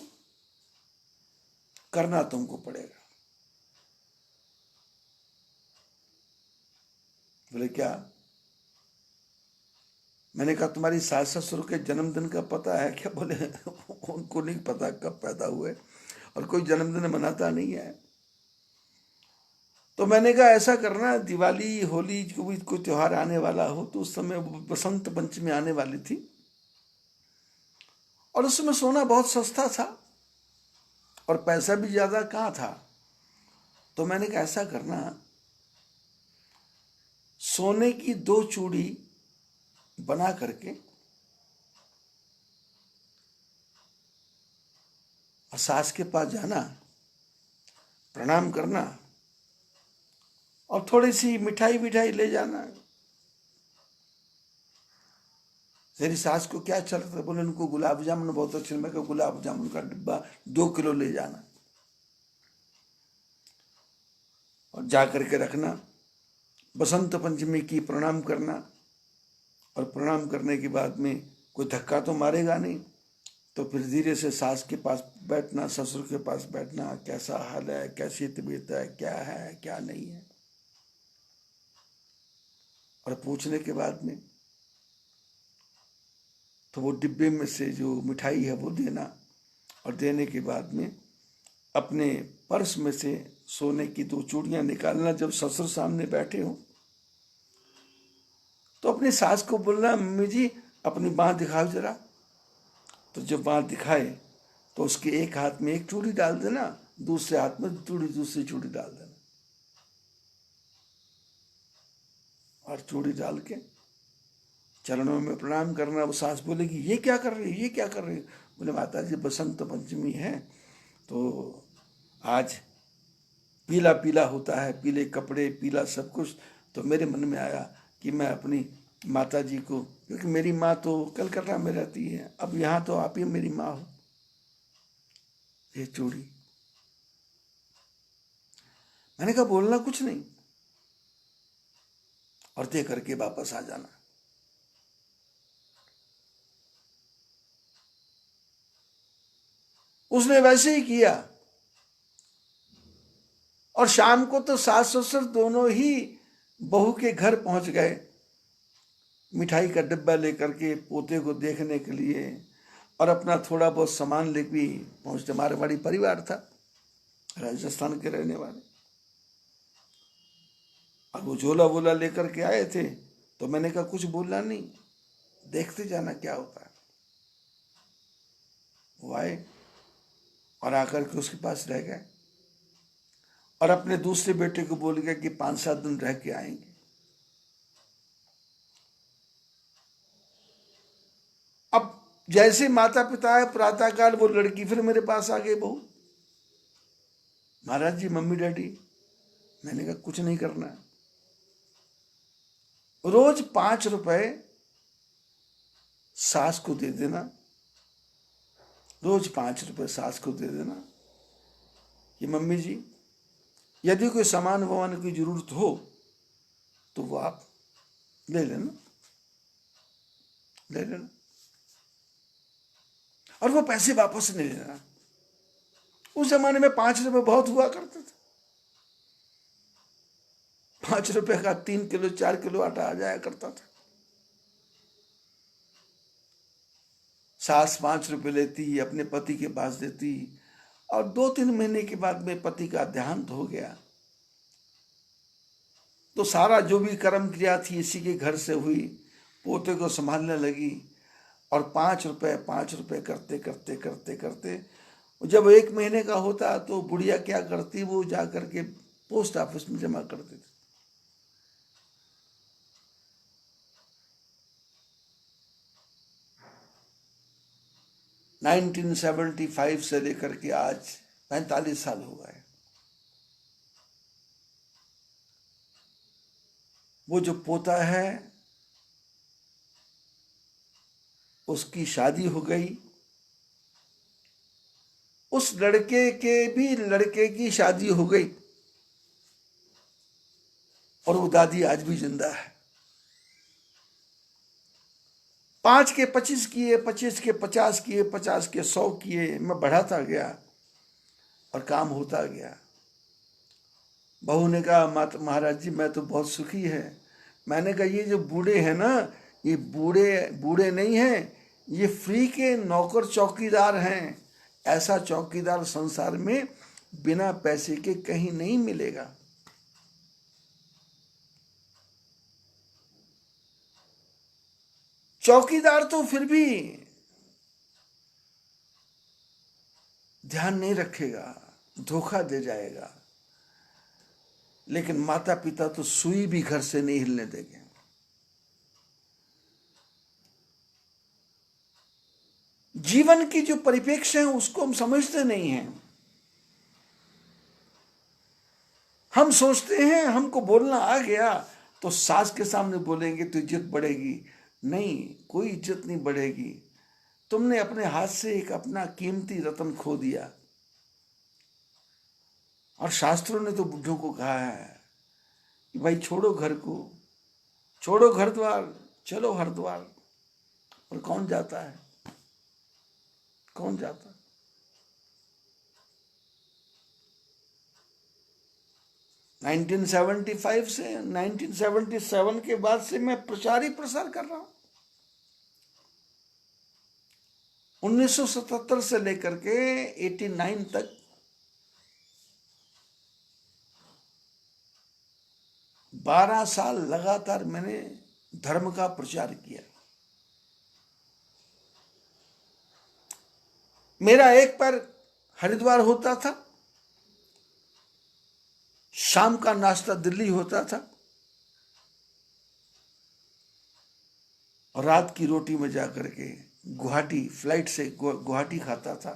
करना तुमको पड़ेगा। बोले क्या? मैंने कहा तुम्हारी सास ससुर के जन्मदिन का पता है क्या? बोले उनको नहीं पता कब पैदा हुए और कोई जन्मदिन मनाता नहीं है। तो मैंने कहा ऐसा करना, दिवाली होली को भी कोई त्योहार आने वाला हो तो उस समय बसंत पंचमी आने वाली थी और उस समय सोना बहुत सस्ता था और पैसा भी ज्यादा कहाँ था। तो मैंने कहा ऐसा करना, सोने की 2 चूड़ी बना करके और सास के पास जाना, प्रणाम करना और थोड़ी सी मिठाई विठाई ले जाना। तेरी सास को क्या चल रहा था? बोले उनको गुलाब जामुन बहुत अच्छे। मैं कहा गुलाब जामुन का डिब्बा 2 किलो ले जाना और जा करके रखना। बसंत पंचमी की प्रणाम करना और प्रणाम करने के बाद में कोई धक्का तो मारेगा नहीं, तो फिर धीरे से सास के पास बैठना, ससुर के पास बैठना, कैसा हाल है, कैसी तबीयत है क्या नहीं है, और पूछने के बाद में तो वो डिब्बे में से जो मिठाई है वो देना और देने के बाद में अपने पर्स में से सोने की 2 चूड़ियां निकालना। जब ससुर सामने बैठे हो तो अपनी सास को बोलना मम्मी जी अपनी बाँह दिखाओ जरा। तो जब बाँह दिखाए तो उसके एक हाथ में 1 चूड़ी डाल देना, दूसरे हाथ में दूसरी चूड़ी डाल देना और चूड़ी डाल के चरणों में प्रणाम करना। वो सास बोलेगी ये क्या कर रही है, ये क्या कर रही है? बोले माता जी बसंत पंचमी है तो आज पीला पीला होता है, पीले कपड़े, पीला सब कुछ, तो मेरे मन में आया कि मैं अपनी माता जी को, क्योंकि मेरी माँ तो कलकत्ता में रहती है, अब यहाँ तो आप ही मेरी माँ हो, ये चूड़ी। मैंने कहा बोलना कुछ नहीं और दे करके वापस आ जाना। उसने वैसे ही किया और शाम को तो सास ससुर दोनों ही बहू के घर पहुंच गए मिठाई का डिब्बा लेकर के पोते को देखने के लिए और अपना थोड़ा बहुत सामान लेके भी पहुंचते। मारवाड़ी परिवार था, राजस्थान के रहने वाले। अब वो झोला वोला लेकर के आए थे तो मैंने कहा कुछ बोलना नहीं, देखते जाना क्या होता है। वो आए और आकर के उसके पास रह गए और अपने दूसरे बेटे को बोल गया कि 5-7 दिन रह के आएंगे। अब जैसे माता पिता है प्रातःकाल वो लड़की फिर मेरे पास आ गई, बहू महाराज जी मम्मी डैडी। मैंने कहा कुछ नहीं करना, रोज 5 रुपए सास को दे देना, रोज 5 रुपए सास को दे देना कि मम्मी जी यदि कोई सामान वामान की जरूरत हो तो वो आप ले लेना, ले लेना, और वो पैसे वापस नहीं लेना। उस जमाने में 5 रुपए बहुत हुआ करते थे, 5 रुपए का 3 किलो 4 किलो आटा आ जाया करता था। सास 5 रुपए लेती, अपने पति के पास देती और 2-3 महीने के बाद में पति का देहांत हो गया तो सारा जो भी कर्म क्रिया थी इसी के घर से हुई, पोते को संभालने लगी और 5 रुपए करते करते करते करते जब 1 महीने का होता तो बुढ़िया क्या करती, वो जा करके पोस्ट ऑफिस में जमा कर देती। नाइनटीन 1975 से लेकर के आज 45 साल हो गए। वो जो पोता है उसकी शादी हो गई, उस लड़के के भी लड़के की शादी हो गई और वो दादी आज भी जिंदा है। 5 के 25 किए, 25 के 50 किए, 50 के 100 किए, मैं बढ़ाता गया और काम होता गया। बहू ने कहा महाराज जी मैं तो बहुत सुखी है। मैंने कहा ये जो बूढ़े हैं ना, ये बूढ़े बूढ़े नहीं हैं, ये फ्री के नौकर चौकीदार हैं। ऐसा चौकीदार संसार में बिना पैसे के कहीं नहीं मिलेगा। चौकीदार तो फिर भी ध्यान नहीं रखेगा, धोखा दे जाएगा, लेकिन माता पिता तो सुई भी घर से नहीं हिलने देंगे। जीवन की जो परिप्रेक्ष्य है उसको हम समझते नहीं हैं। हम सोचते हैं हमको बोलना आ गया तो सास के सामने बोलेंगे तो इज्जत बढ़ेगी। नहीं, कोई इज्जत नहीं बढ़ेगी। तुमने अपने हाथ से एक अपना कीमती रत्न खो दिया। और शास्त्रों ने तो बुढ़ों को कहा है कि भाई छोड़ो घर को, छोड़ो घर द्वार, चलो हरिद्वार। और कौन जाता है? कौन जाता? 1975 से 1977 के बाद से मैं प्रचार ही प्रसार कर रहा हूं। 1977 से लेकर के 89 तक 12 साल लगातार मैंने धर्म का प्रचार किया। मेरा एक पैर हरिद्वार होता था, शाम का नाश्ता दिल्ली होता था, और रात की रोटी में जाकर के गुवाहाटी फ्लाइट से गुवाहाटी खाता था,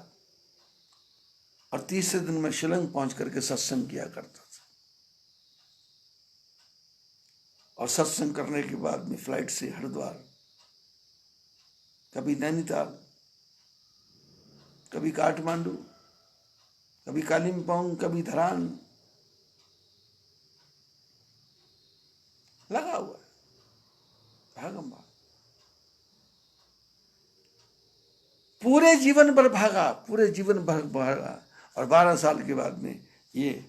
और तीसरे दिन मैं शिलंग पहुंच करके सत्संग किया करता था। और सत्संग करने के बाद में फ्लाइट से हरिद्वार, कभी नैनीताल, कभी काठमांडू, कभी कालिम्पोंग, कभी धरान, लगा हुआ भागम भाग। पूरे जीवन भर भागा, पूरे जीवन भर भागा। और 12 साल के बाद में ये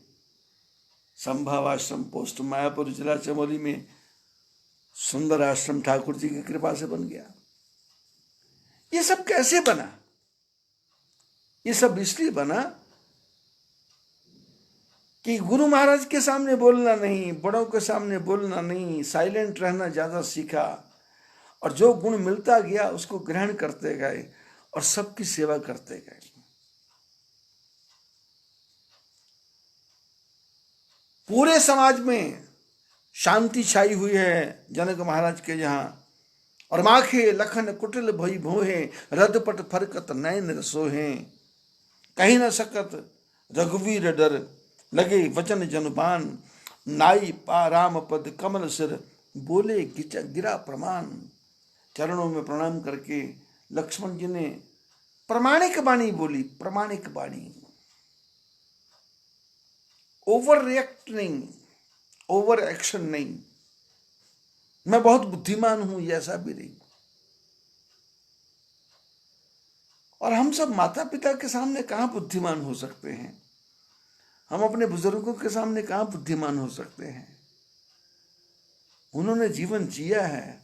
संभव आश्रम पोस्ट मायापुर जिला चमोली में सुंदर आश्रम ठाकुर जी की कृपा से बन गया। ये सब कैसे बना? ये सब इसलिए बना कि गुरु महाराज के सामने बोलना नहीं, बड़ों के सामने बोलना नहीं, साइलेंट रहना ज्यादा सीखा। और जो गुण मिलता गया उसको ग्रहण करते गए और सबकी सेवा करते गए। पूरे समाज में शांति छाई हुई है जनक महाराज के यहाँ। और माखे लखन कुटिल भई भोहे, रदपट फरकत नयन रसोहे। कहीं न सकत रघुवीर डर, लगे वचन जनुबान। नाई पा राम पद कमल सिर, बोले गिरा प्रमाण। चरणों में प्रणाम करके लक्ष्मण जी ने प्रमाणिक वाणी बोली, प्रमाणिक वाणी। ओवर रिएक्ट नहीं, ओवर एक्शन नहीं। मैं बहुत बुद्धिमान हूं, ये ऐसा भी नहीं। और हम सब माता पिता के सामने कहां बुद्धिमान हो सकते हैं? हम अपने बुजुर्गों के सामने कहां बुद्धिमान हो सकते हैं? उन्होंने जीवन जिया है,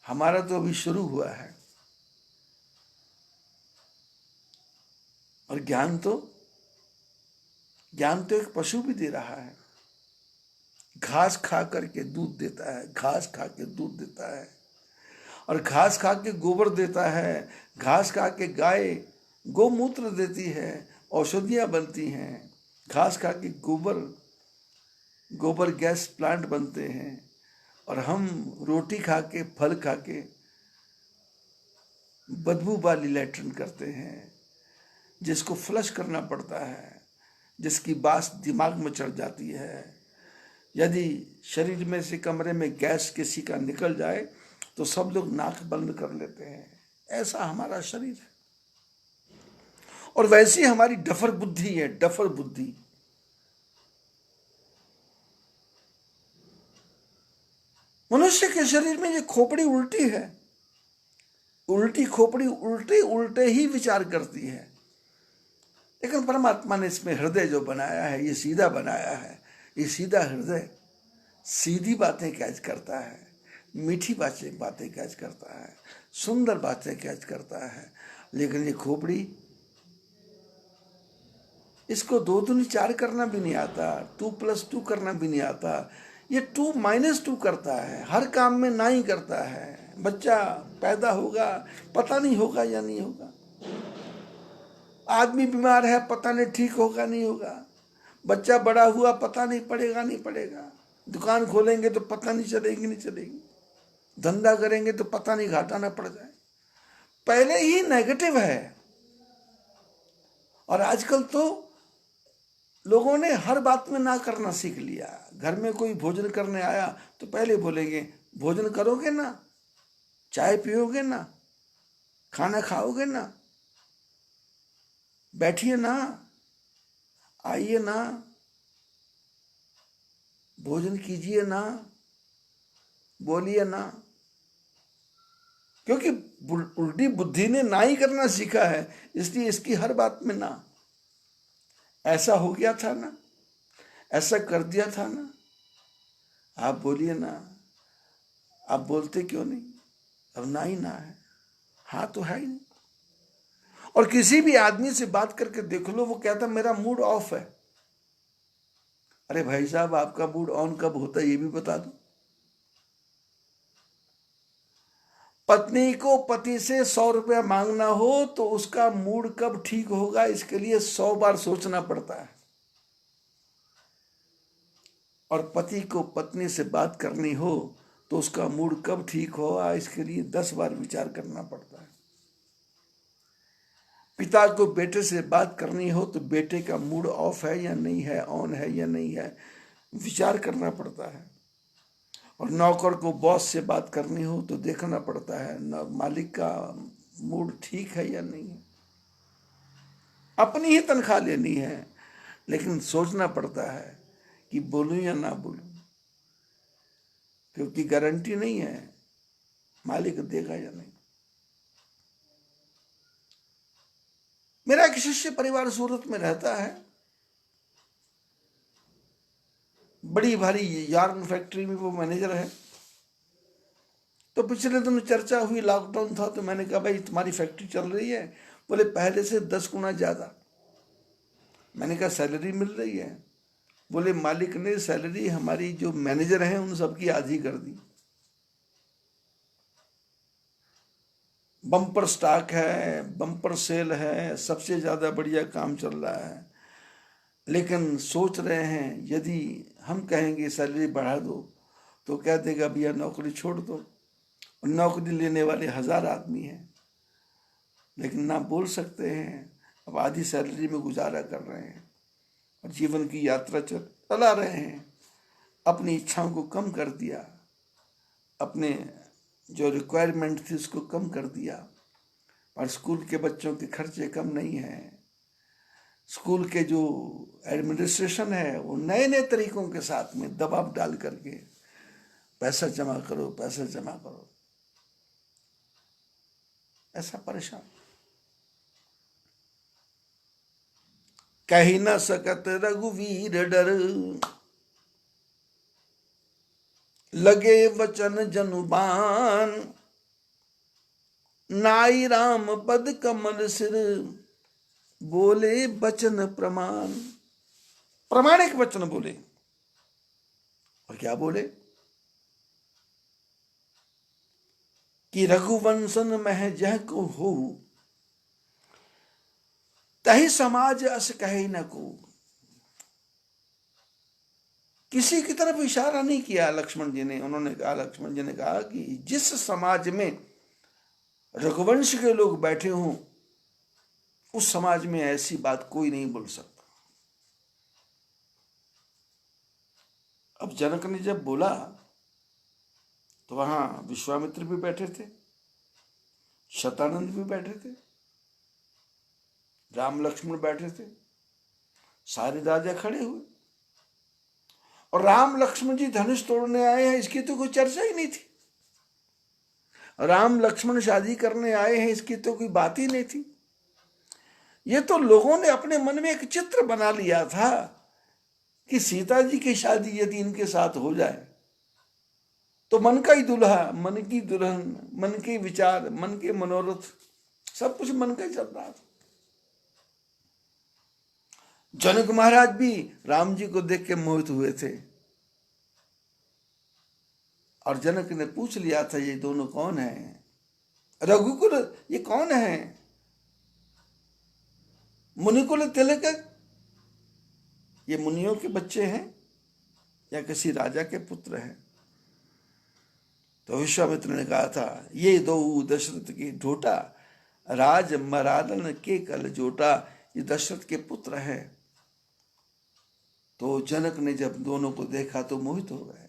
हमारा तो अभी शुरू हुआ है। और ज्ञान तो एक पशु भी दे रहा है। घास खा करके दूध देता है, घास खा के दूध देता है, और घास खा के गोबर देता है, घास खा के गाय गोमूत्र देती है, औषधियां बनती हैं। घास खा के गोबर गैस प्लांट बनते हैं। और हम रोटी खा के, फल खा के बदबू वाली लैट्रिन करते हैं, जिसको फ्लश करना पड़ता है, जिसकी बास दिमाग में चढ़ जाती है। यदि शरीर में से कमरे में गैस किसी का निकल जाए तो सब लोग नाक बंद कर लेते हैं। ऐसा हमारा शरीर है। और वैसी हमारी डफर बुद्धि है, डफर बुद्धि। मनुष्य के शरीर में ये खोपड़ी उल्टी है, उल्टी खोपड़ी उल्टे उल्टे ही विचार करती है, लेकिन परमात्मा ने इसमें हृदय जो बनाया है, ये सीधा बनाया है। ये सीधा हृदय सीधी बातें कैच करता है, मीठी बातें कैच करता है, सुंदर बातें कैच करता है। लेकिन ये खोपड़ी, इसको 2 दूनी 4 करना भी नहीं आता, 2+2 करना भी नहीं आता। ये 2-2 करता है, हर काम में ना ही करता है। बच्चा पैदा होगा, पता नहीं होगा या नहीं होगा। आदमी बीमार है, पता नहीं ठीक होगा नहीं होगा। बच्चा बड़ा हुआ, पता नहीं पड़ेगा नहीं पड़ेगा। दुकान खोलेंगे तो पता नहीं चलेगी नहीं चलेगी। धंधा करेंगे तो पता नहीं घाटा ना पड़ जाए। पहले ही नेगेटिव है। और आजकल तो लोगों ने हर बात में ना करना सीख लिया। घर में कोई भोजन करने आया तो पहले बोलेंगे, भोजन करोगे ना, चाय पियोगे ना, खाना खाओगे ना, बैठिए ना, आइए ना, भोजन कीजिए ना, बोलिए ना। क्योंकि उल्टी बुद्धि ने ना ही करना सीखा है, इसलिए इसकी हर बात में ना। ऐसा हो गया था ना, ऐसा कर दिया था ना, आप बोलिए ना। आप बोलते क्यों नहीं? अब ना ही ना है, हाँ तो है ही नहीं। और किसी भी आदमी से बात करके देख लो, वो कहता मेरा मूड ऑफ है। अरे भाई साहब, आपका मूड ऑन कब होता है ये भी बता दो। पत्नी को पति से 100 रुपया मांगना हो तो उसका मूड कब ठीक होगा, इसके लिए 100 बार सोचना पड़ता है। और पति को पत्नी से बात करनी हो तो उसका मूड कब ठीक होगा, इसके लिए 10 बार विचार करना पड़ता है। पिता को बेटे से बात करनी हो तो बेटे का मूड ऑफ है या नहीं है, ऑन है या नहीं है, विचार करना पड़ता है। और नौकर को बॉस से बात करनी हो तो देखना पड़ता है मालिक का मूड ठीक है या नहीं है। अपनी ही तनख्वाह लेनी है, लेकिन सोचना पड़ता है कि बोलूं या ना बोलूं, क्योंकि गारंटी नहीं है मालिक देगा या नहीं। मेरा एक शिष्य परिवार सूरत में रहता है, बड़ी भारी यार्न फैक्ट्री में वो मैनेजर है। तो पिछले दिनों चर्चा हुई, लॉकडाउन था, तो मैंने कहा भाई तुम्हारी फैक्ट्री चल रही है? बोले पहले से 10 गुना ज्यादा। मैंने कहा सैलरी मिल रही है? बोले मालिक ने सैलरी हमारी जो मैनेजर हैं उन सबकी आधी कर दी। बम्पर स्टॉक है, बम्पर सेल है, सबसे ज्यादा बढ़िया काम चल रहा है। लेकिन सोच रहे हैं यदि हम कहेंगे सैलरी बढ़ा दो तो क्या देगा, भैया नौकरी छोड़ दो। नौकरी लेने वाले 1000 आदमी हैं, लेकिन ना बोल सकते हैं। अब आधी सैलरी में गुजारा कर रहे हैं और जीवन की यात्रा चला रहे हैं। अपनी इच्छाओं को कम कर दिया, अपने जो रिक्वायरमेंट थी उसको कम कर दिया। और स्कूल के बच्चों के खर्चे कम नहीं हैं। स्कूल के जो एडमिनिस्ट्रेशन है वो नए नए तरीकों के साथ में दबाव डाल करके पैसा जमा करो, पैसा जमा करो, ऐसा परेशान। कही न सकत रघुवीर डर, लगे वचन जनुबान। नाई राम पद कमल सिर, बोले वचन प्रमाण। प्रमाणिक वचन बोले। और क्या बोले कि रघुवंशन मह जह को हो, तही समाज अस कहे न को। किसी की तरफ इशारा नहीं किया लक्ष्मण जी ने। उन्होंने कहा, लक्ष्मण जी ने कहा कि जिस समाज में रघुवंश के लोग बैठे हों उस समाज में ऐसी बात कोई नहीं बोल सकता। अब जनक ने जब बोला तो वहां विश्वामित्र भी बैठे थे, शतानंद भी बैठे थे, राम लक्ष्मण बैठे थे, सारे राजा खड़े हुए। और राम लक्ष्मण जी धनुष तोड़ने आए हैं इसकी तो कोई चर्चा ही नहीं थी। राम लक्ष्मण शादी करने आए हैं, इसकी तो कोई बात ही नहीं थी। ये तो लोगों ने अपने मन में एक चित्र बना लिया था कि सीता जी की शादी यदि इनके साथ हो जाए तो मन का ही दूल्हा, मन की दुल्हन, मन के विचार, मन के मनोरथ, सब कुछ मन का ही चल रहा था। जनक महाराज भी राम जी को देख के मोहित हुए थे और जनक ने पूछ लिया था ये दोनों कौन हैं? रघुकुल ये कौन है? मुनिकुल तिलक ये मुनियों के बच्चे हैं या किसी राजा के पुत्र हैं? तो विश्वामित्र ने कहा था ये दो दशरथ की ढोटा, राज मरादन के कल जोटा, ये दशरथ के पुत्र हैं। तो जनक ने जब दोनों को देखा तो मोहित हो गए।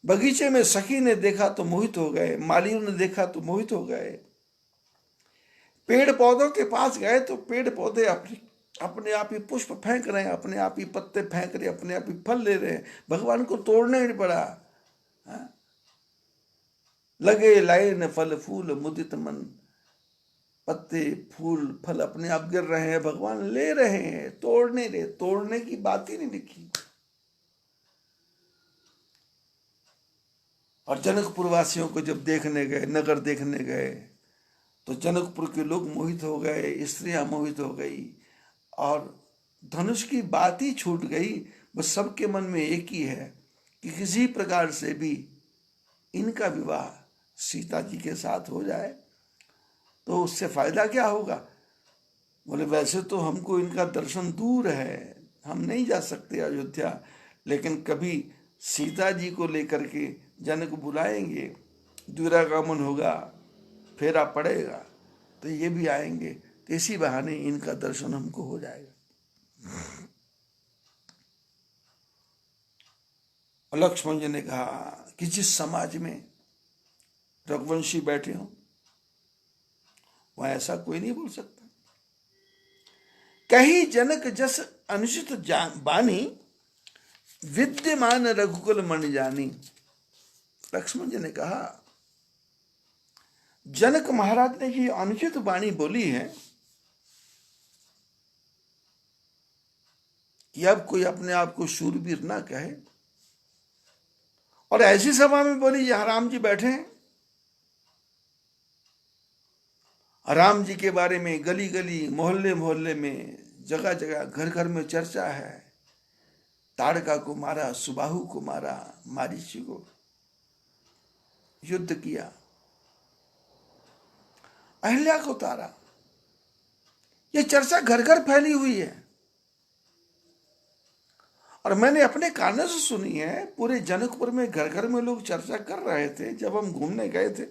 बगीचे में सखी ने देखा तो मोहित हो गए, मालियों ने देखा तो मोहित हो गए। पेड़ पौधों के पास गए तो पेड़ पौधे अपने आप ही पुष्प फेंक रहे हैं, अपने आप ही पत्ते फेंक रहे हैं, अपने आप ही फल ले रहे हैं। भगवान को तोड़ना ही नहीं पड़ा। लगे लाइन फल फूल मुदित मन, पत्ते फूल फल अपने आप गिर रहे हैं, भगवान ले रहे हैं, तोड़ने की बात ही नहीं लिखी। और जनकपुर वासियों को जब देखने गए, नगर देखने गए, तो जनकपुर के लोग मोहित हो गए, स्त्रियां मोहित हो गई और धनुष की बात ही छूट गई। बस सबके मन में एक ही है कि किसी प्रकार से भी इनका विवाह सीता जी के साथ हो जाए तो उससे फायदा क्या होगा। बोले वैसे तो हमको इनका दर्शन दूर है, हम नहीं जा सकते अयोध्या, लेकिन कभी सीता जी को लेकर के जनक बुलाएंगे, द्विरागमन होगा, फेरा पड़ेगा तो ये भी आएंगे, तो इसी बहाने इनका दर्शन हमको हो जाएगा। लक्ष्मण जी ने कहा कि जिस समाज में रघुवंशी बैठे हों वहां ऐसा कोई नहीं बोल सकता। कही जनक जस अनुचित बानी, विद्यमान रघुकुल मन जानी। लक्ष्मण जी ने कहा जनक महाराज ने ये अनुचित वाणी बोली है कि अब कोई अपने आप को शूरवीर ना कहे, और ऐसी सभा में बोली जहां राम जी बैठे हैं। राम जी के बारे में गली गली, मोहल्ले मोहल्ले में, जगह जगह, घर घर में चर्चा है। ताड़का को मारा, सुबाहु को मारा, मारीची को युद्ध किया, अहिल्या को उतारा। ये चर्चा घर घर फैली हुई है और मैंने अपने कानों से सुनी है। पूरे जनकपुर में घर घर में लोग चर्चा कर रहे थे जब हम घूमने गए थे।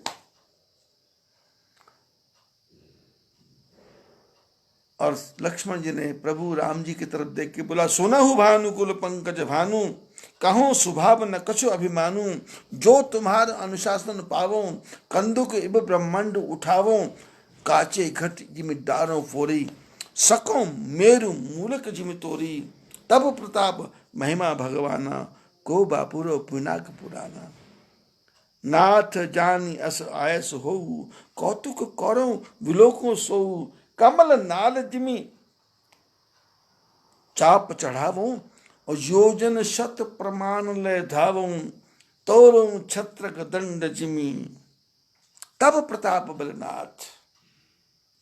और लक्ष्मण जी ने प्रभु राम जी की तरफ देख के बोला, सुनहु भानुकुल पंकज भानु, कहो स्वभाव न कछु अभिमानु, जो तुम्हार अनुशासन पावो, कंदुक इब ब्रह्मांड उठावो, काचे घट जिमि डारो फोरी, सको मेरु मूलक जिमि तोरी, तब प्रताप महिमा भगवाना, को बापुरो पुनाक पुराना। नाथ जानी अस आयस हो, कौतुक करो विलोको सो, कमल नाल जिमि चाप चढ़ावो, और योजन शत प्रमाण ले धावो, तोरो छत्रक दंड जिमि, तब प्रताप बलनाथ,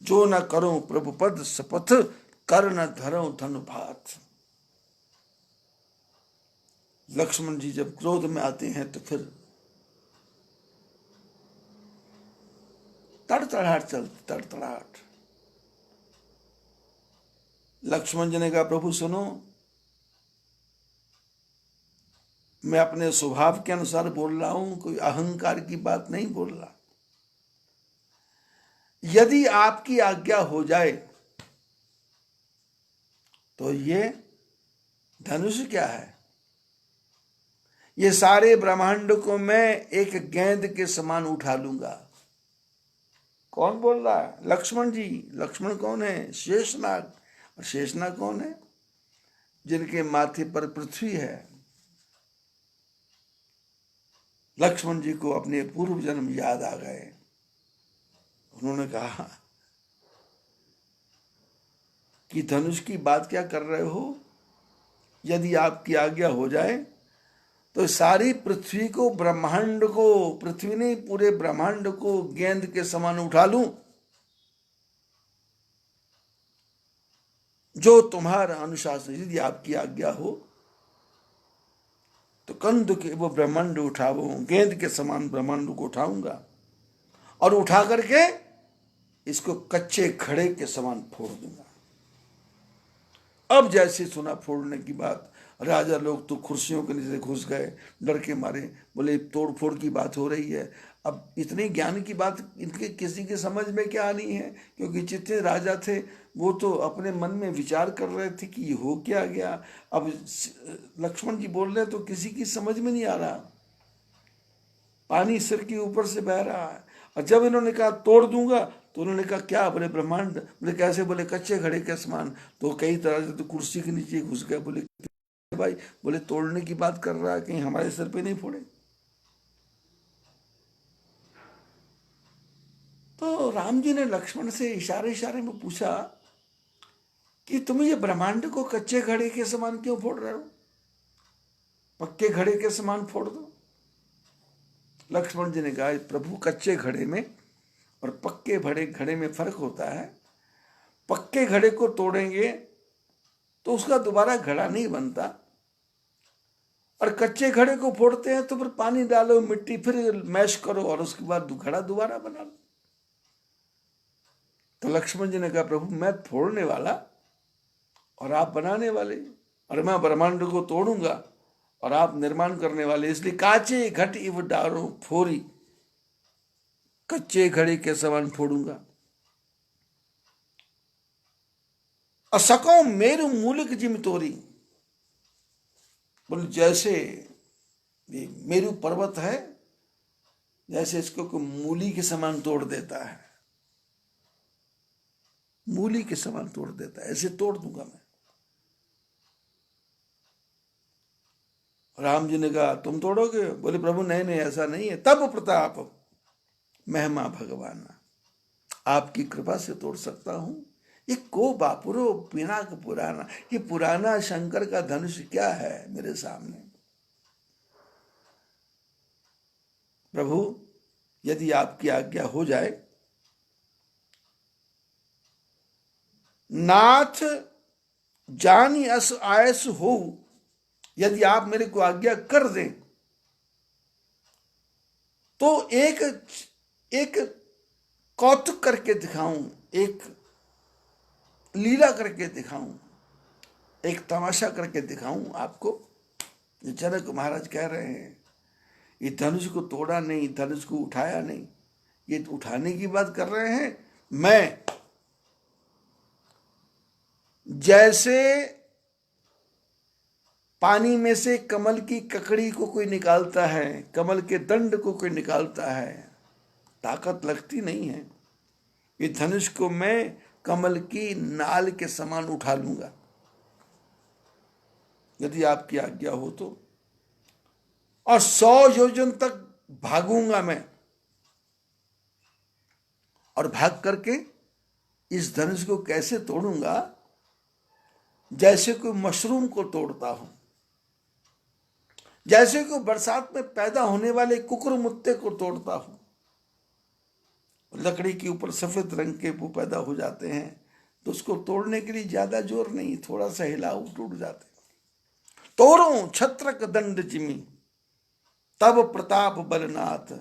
जो न करो प्रभु पद शपथ, कर न धरो धनु भात। लक्ष्मण जी जब क्रोध में आते हैं तो फिर तड़तड़ाहट चलती, तड़तड़ाहट। लक्ष्मण जी ने कहा प्रभु सुनो, मैं अपने स्वभाव के अनुसार बोल रहा हूं, कोई अहंकार की बात नहीं बोल रहा। यदि आपकी आज्ञा हो जाए तो ये धनुष क्या है, ये सारे ब्रह्मांड को मैं एक गेंद के समान उठा लूंगा। कौन बोल रहा है? लक्ष्मण जी। लक्ष्मण कौन है? शेषनाग। और शेषनाग कौन है? जिनके माथे पर पृथ्वी है। लक्ष्मण जी को अपने पूर्व जन्म याद आ गए। उन्होंने कहा कि धनुष की बात क्या कर रहे हो? यदि आपकी आज्ञा हो जाए तो सारी पृथ्वी को, ब्रह्मांड को, पृथ्वी नहीं पूरे ब्रह्मांड को गेंद के समान उठा लूं। जो तुम्हारा अनुशासन, यदि आपकी आज्ञा हो तो कंध के वो ब्रह्मांड उठाओ, गेंद के समान ब्रह्मांड को उठाऊंगा और उठा करके इसको कच्चे घड़े के समान फोड़ दूंगा। अब जैसे सुना फोड़ने की बात, राजा लोग तो कुर्सियों के नीचे घुस गए डर के मारे। बोले तोड़ फोड़ की बात हो रही है। अब इतने ज्ञान की बात इनके किसी के समझ में क्या आनी है, क्योंकि जितने राजा थे वो तो अपने मन में विचार कर रहे थे कि ये हो क्या गया। अब लक्ष्मण जी बोल रहे तो किसी की समझ में नहीं आ रहा, पानी सिर के ऊपर से बह रहा है। और जब इन्होंने कहा तोड़ दूंगा तो उन्होंने कहा क्या? बोले ब्रह्मांड। बोले कैसे? बोले कच्चे घड़े के समान। तो कई तरह से तो कुर्सी के नीचे घुस गए। बोले भाई, बोले तोड़ने की बात कर रहा है, कहीं हमारे सिर पे नहीं फोड़े। तो राम जी ने लक्ष्मण से इशारे इशारे में पूछा कि तुम ये ब्रह्मांड को कच्चे घड़े के समान क्यों फोड़ रहे हो? पक्के घड़े के समान फोड़ दो। लक्ष्मण जी ने कहा प्रभु, कच्चे घड़े में और पक्के घड़े में फर्क होता है। पक्के घड़े को तोड़ेंगे तो उसका दोबारा घड़ा नहीं बनता, और कच्चे घड़े को फोड़ते हैं तो फिर पानी डालो, मिट्टी फिर मैश करो और उसके बाद घड़ा दोबारा बना लो। तो लक्ष्मण जी ने कहा प्रभु, मैं फोड़ने वाला और आप बनाने वाले, और मैं ब्रह्मांड को तोड़ूंगा और आप निर्माण करने वाले, इसलिए काचे घट इव डारो फोरी, कच्चे घड़े के समान फोड़ूंगा। असको मेरु मूलिक जिम तोरी। बोले जैसे ये मेरु पर्वत है, जैसे इसको कोई मूली के समान तोड़ देता है, मूली के समान तोड़ देता है, ऐसे तोड़ दूंगा मैं। राम जी ने कहा तुम तोड़ोगे? बोले प्रभु नहीं नहीं, ऐसा नहीं है। तब प्रताप महिमा भगवान, आपकी कृपा से तोड़ सकता हूं। ये को बापुरो पिनाक पुराना, ये पुराना शंकर का धनुष क्या है मेरे सामने। प्रभु, यदि आपकी आज्ञा हो जाए, नाथ जानी अस आयस हो, यदि आप मेरे को आज्ञा कर दें तो एक कौतुक करके दिखाऊं, एक लीला करके दिखाऊं, एक तमाशा करके दिखाऊं आपको। जनक महाराज कह रहे हैं ये धनुष को तोड़ा नहीं, धनुष को उठाया नहीं, ये उठाने की बात कर रहे हैं। मैं जैसे पानी में से कमल की ककड़ी को कोई निकालता है, कमल के दंड को कोई निकालता है, ताकत लगती नहीं है, ये धनुष को मैं कमल की नाल के समान उठा लूंगा यदि आपकी आज्ञा हो तो, और 100 योजन तक भागूंगा मैं, और भाग करके इस धनुष को कैसे तोड़ूंगा? जैसे कोई मशरूम को तोड़ता हूं, जैसे कोई बरसात में पैदा होने वाले कुकुरमुत्ते को तोड़ता हूं। लकड़ी के ऊपर सफेद रंग के वो पैदा हो जाते हैं तो उसको तोड़ने के लिए ज्यादा जोर नहीं, थोड़ा सा हिलाओ टूट जाते। तोड़ो छत्रक दंड जिमी तब प्रताप बलनाथ।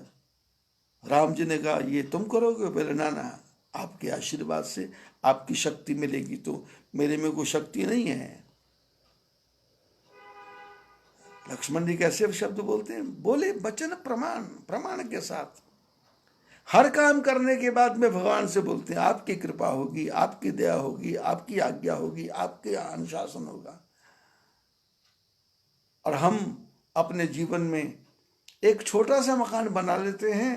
राम जी ने कहा ये तुम करोगे? बोले ना ना, आपके आशीर्वाद से आपकी शक्ति मिलेगी, तो मेरे में कोई शक्ति नहीं है। लक्ष्मण जी कैसे शब्द बोलते हैं? बोले वचन प्रमाण के साथ। हर काम करने के बाद में भगवान से बोलते हैं आपकी कृपा होगी, आपकी दया होगी, आपकी आज्ञा होगी, आपके अनुशासन होगा। और हम अपने जीवन में एक छोटा सा मकान बना लेते हैं,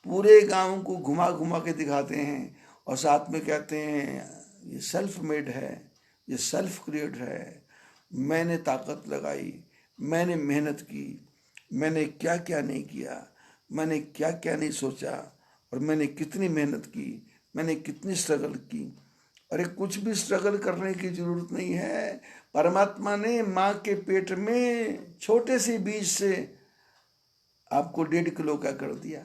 पूरे गांव को घुमा घुमा के दिखाते हैं, और साथ में कहते हैं ये सेल्फ मेड है, ये सेल्फ क्रिएट है, मैंने ताकत लगाई, मैंने मेहनत की, मैंने क्या क्या नहीं किया, मैंने क्या क्या नहीं सोचा, और मैंने कितनी मेहनत की, मैंने कितनी स्ट्रगल की। अरे कुछ भी स्ट्रगल करने की जरूरत नहीं है। परमात्मा ने माँ के पेट में छोटे से बीज से आपको 1.5 किलो का कर दिया,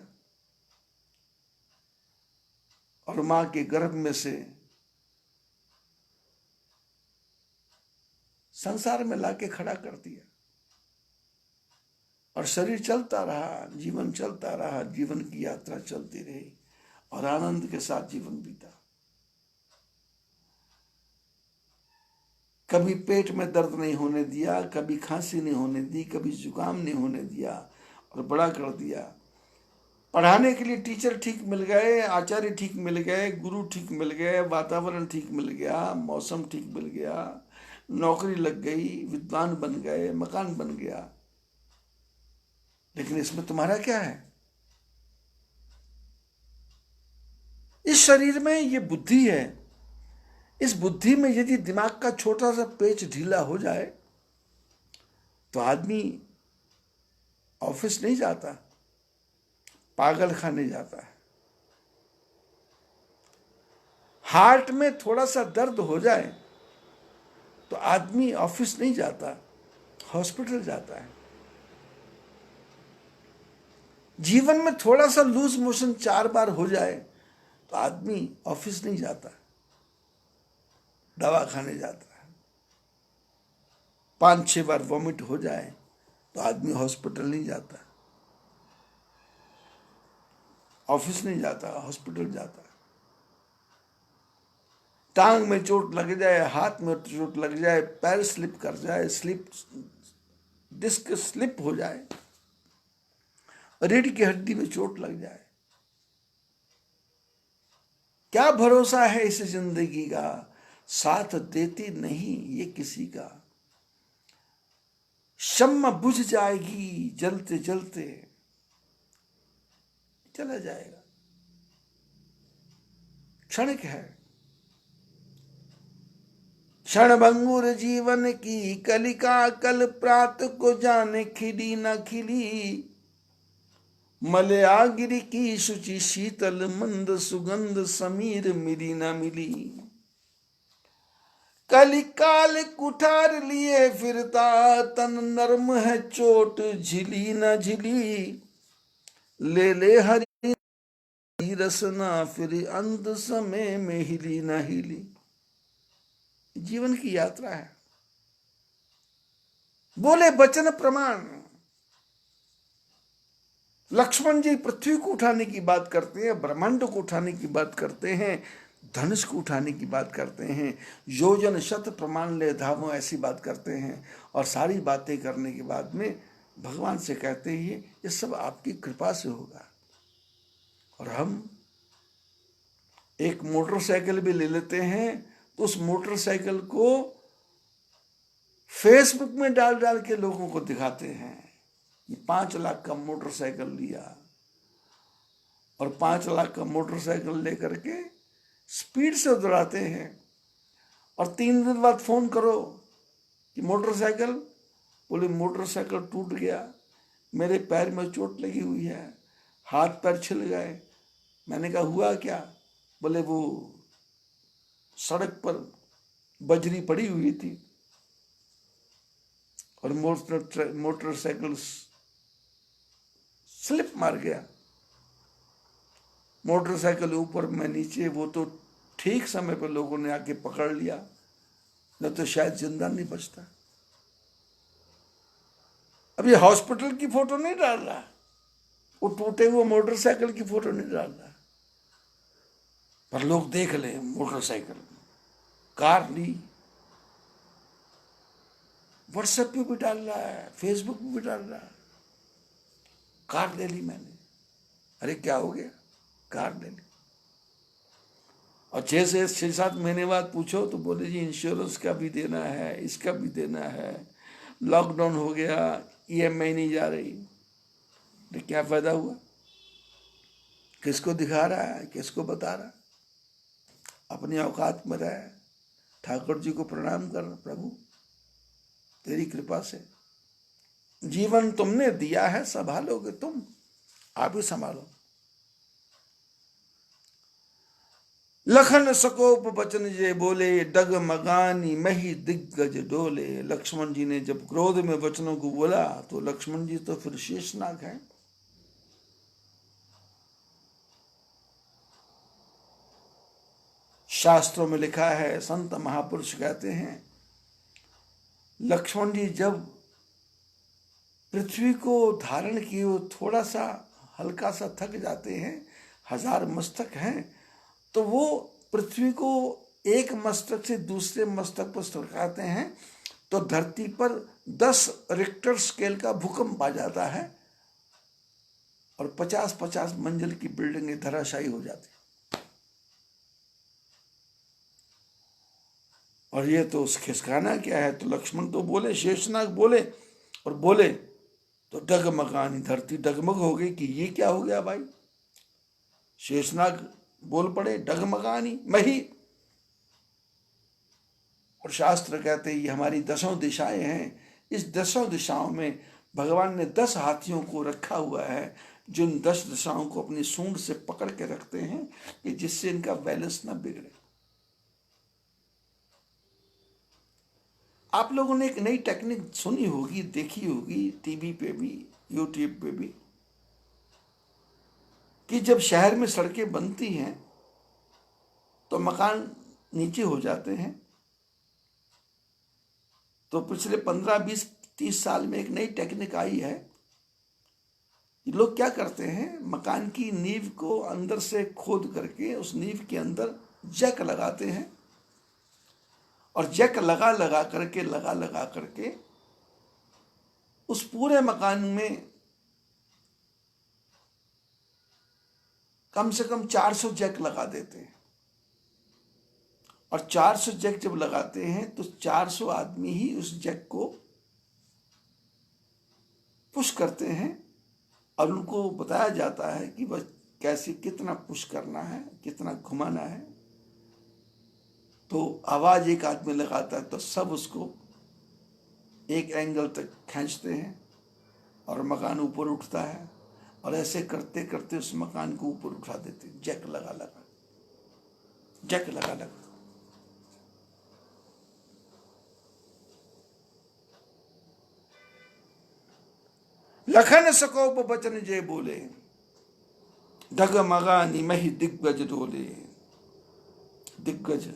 और माँ के गर्भ में से संसार में लाके खड़ा कर दिया, और शरीर चलता रहा, जीवन चलता रहा, जीवन की यात्रा चलती रही, और आनंद के साथ जीवन बीता। कभी पेट में दर्द नहीं होने दिया, कभी खांसी नहीं होने दी, कभी जुकाम नहीं होने दिया, और बड़ा कर दिया। पढ़ाने के लिए टीचर ठीक मिल गए, आचार्य ठीक मिल गए, गुरु ठीक मिल गए, वातावरण ठीक मिल गया, मौसम ठीक मिल गया, नौकरी लग गई, विद्वान बन गए, मकान बन गया। लेकिन इसमें तुम्हारा क्या है? इस शरीर में ये बुद्धि है। इस बुद्धि में यदि दिमाग का छोटा सा पेच ढीला हो जाए तो आदमी ऑफिस नहीं जाता, पागल खाने जाता है। हार्ट में थोड़ा सा दर्द हो जाए तो आदमी ऑफिस नहीं जाता, हॉस्पिटल जाता है। जीवन में थोड़ा सा लूज मोशन 4 बार हो जाए तो आदमी ऑफिस नहीं जाता, दवा खाने जाता है। 5-6 बार वॉमिट हो जाए तो आदमी हॉस्पिटल नहीं जाता, ऑफिस नहीं जाता, हॉस्पिटल जाता है। टांग में चोट लग जाए, हाथ में चोट लग जाए, पैर स्लिप कर जाए, डिस्क स्लिप हो जाए, रीढ़ की हड्डी में चोट लग जाए, क्या भरोसा है इस जिंदगी का? साथ देती नहीं ये किसी का। शम्मा बुझ जाएगी जलते जलते, चला जाएगा, क्षणिक है। क्षण भंगुर जीवन की कलिका, कल प्रात को जाने खिली न खिली। मलयागिरी की शुचि शीतल मंद सुगंध, समीर मिली न मिली। कलिकाल कुठार लिए फिरता, तन नर्म है चोट झिली न झिली। ले ले हरी रसना, फिर अंत समय में हिली न हिली। जीवन की यात्रा है। बोले वचन प्रमाण। लक्ष्मण जी पृथ्वी को उठाने की बात करते हैं, ब्रह्मांड को उठाने की बात करते हैं, धनुष को उठाने की बात करते हैं, योजन शत प्रमाण ले धावो, ऐसी बात करते हैं। और सारी बातें करने के बाद में भगवान से कहते हैं ये सब आपकी कृपा से होगा। और हम एक मोटरसाइकिल भी ले लेते हैं तो उस मोटरसाइकिल को फेसबुक में डाल डाल के लोगों को दिखाते हैं कि 5 लाख का मोटरसाइकिल लिया, और 5 लाख का मोटरसाइकिल लेकर के स्पीड से दौड़ाते हैं। और 3 दिन बाद फोन करो कि मोटरसाइकिल, बोले मोटरसाइकिल टूट गया, मेरे पैर में चोट लगी हुई है, हाथ पैर छिल गए। मैंने कहा हुआ क्या? बोले वो सड़क पर बजरी पड़ी हुई थी और मोटरसाइकिल स्लिप मार गया। मोटरसाइकिल ऊपर मैं नीचे, वो तो ठीक समय पर लोगों ने आके पकड़ लिया, न तो शायद जिंदा नहीं बचता। अब ये हॉस्पिटल की फोटो नहीं डाल रहा, वो टूटे हुए मोटरसाइकिल की फोटो नहीं डाल रहा, पर लोग देख ले मोटरसाइकिल, कार ली, व्हाट्सएप पे भी डाल रहा है, फेसबुक पे भी डाल रहा है, कार ले ली मैंने। अरे क्या हो गया? कार ले ली। और 6-7 महीने बाद पूछो तो बोले जी इंश्योरेंस का भी देना है, इसका भी देना है, लॉकडाउन हो गया, EMI नहीं जा रही। तो क्या फायदा हुआ? किसको दिखा रहा है, किसको बता रहा? अपनी औकात में रहे। ठाकुर जी को प्रणाम कर, प्रभु तेरी कृपा से जीवन तुमने दिया है, संभालोगे तुम, आप ही संभालो। लखन सकोप बचन जे बोले, डगमगानी मही दिग्गज डोले। लक्ष्मण जी ने जब क्रोध में वचनों को बोला तो लक्ष्मण जी तो फिर शेषनाग हैं। शास्त्रों में लिखा है, संत महापुरुष कहते हैं, लक्ष्मण जी जब पृथ्वी को धारण किए वो थोड़ा सा हल्का सा थक जाते हैं, 1000 मस्तक हैं, तो वो पृथ्वी को एक मस्तक से दूसरे मस्तक पर सरकाते हैं तो धरती पर 10 रिक्टर स्केल का भूकंप आ जाता है और 50-50 मंजिल की बिल्डिंगें धराशायी हो जाती। और ये तो खिसकाना क्या है, तो लक्ष्मण तो बोले, शेषनाग बोले, और बोले तो डगमगानी, धरती डगमग हो गई कि ये क्या हो गया भाई। शेषनाग बोल पड़े, डगमगानी मही। और शास्त्र कहते हैं ये हमारी 10 दिशाएं हैं, इस 10 दिशाओं में भगवान ने 10 हाथियों को रखा हुआ है, जिन 10 दिशाओं को अपनी सूंड से पकड़ के रखते हैं कि जिससे इनका बैलेंस न बिगड़े। आप लोगों ने एक नई टेक्निक सुनी होगी, देखी होगी टीवी पे भी, यूट्यूब पे भी, कि जब शहर में सड़कें बनती हैं तो मकान नीचे हो जाते हैं। तो पिछले 15-20-30 साल में एक नई टेक्निक आई है, लोग क्या करते हैं, मकान की नींव को अंदर से खोद करके उस नींव के अंदर जैक लगाते हैं और जैक लगा लगा करके उस पूरे मकान में कम से कम 400 जैक लगा देते हैं। और 400 जैक जब लगाते हैं तो 400 आदमी ही उस जैक को पुश करते हैं और उनको बताया जाता है कि बस कैसे कितना पुश करना है, कितना घुमाना है। तो आवाज एक आदमी लगाता है तो सब उसको एक एंगल तक खींचते हैं और मकान ऊपर उठता है, और ऐसे करते करते उस मकान को ऊपर उठा देते हैं, जैक लगा लगा। लखन सकोप बचन जे बोले, डगमगानी मही दिग्गज डोले। दिग्गज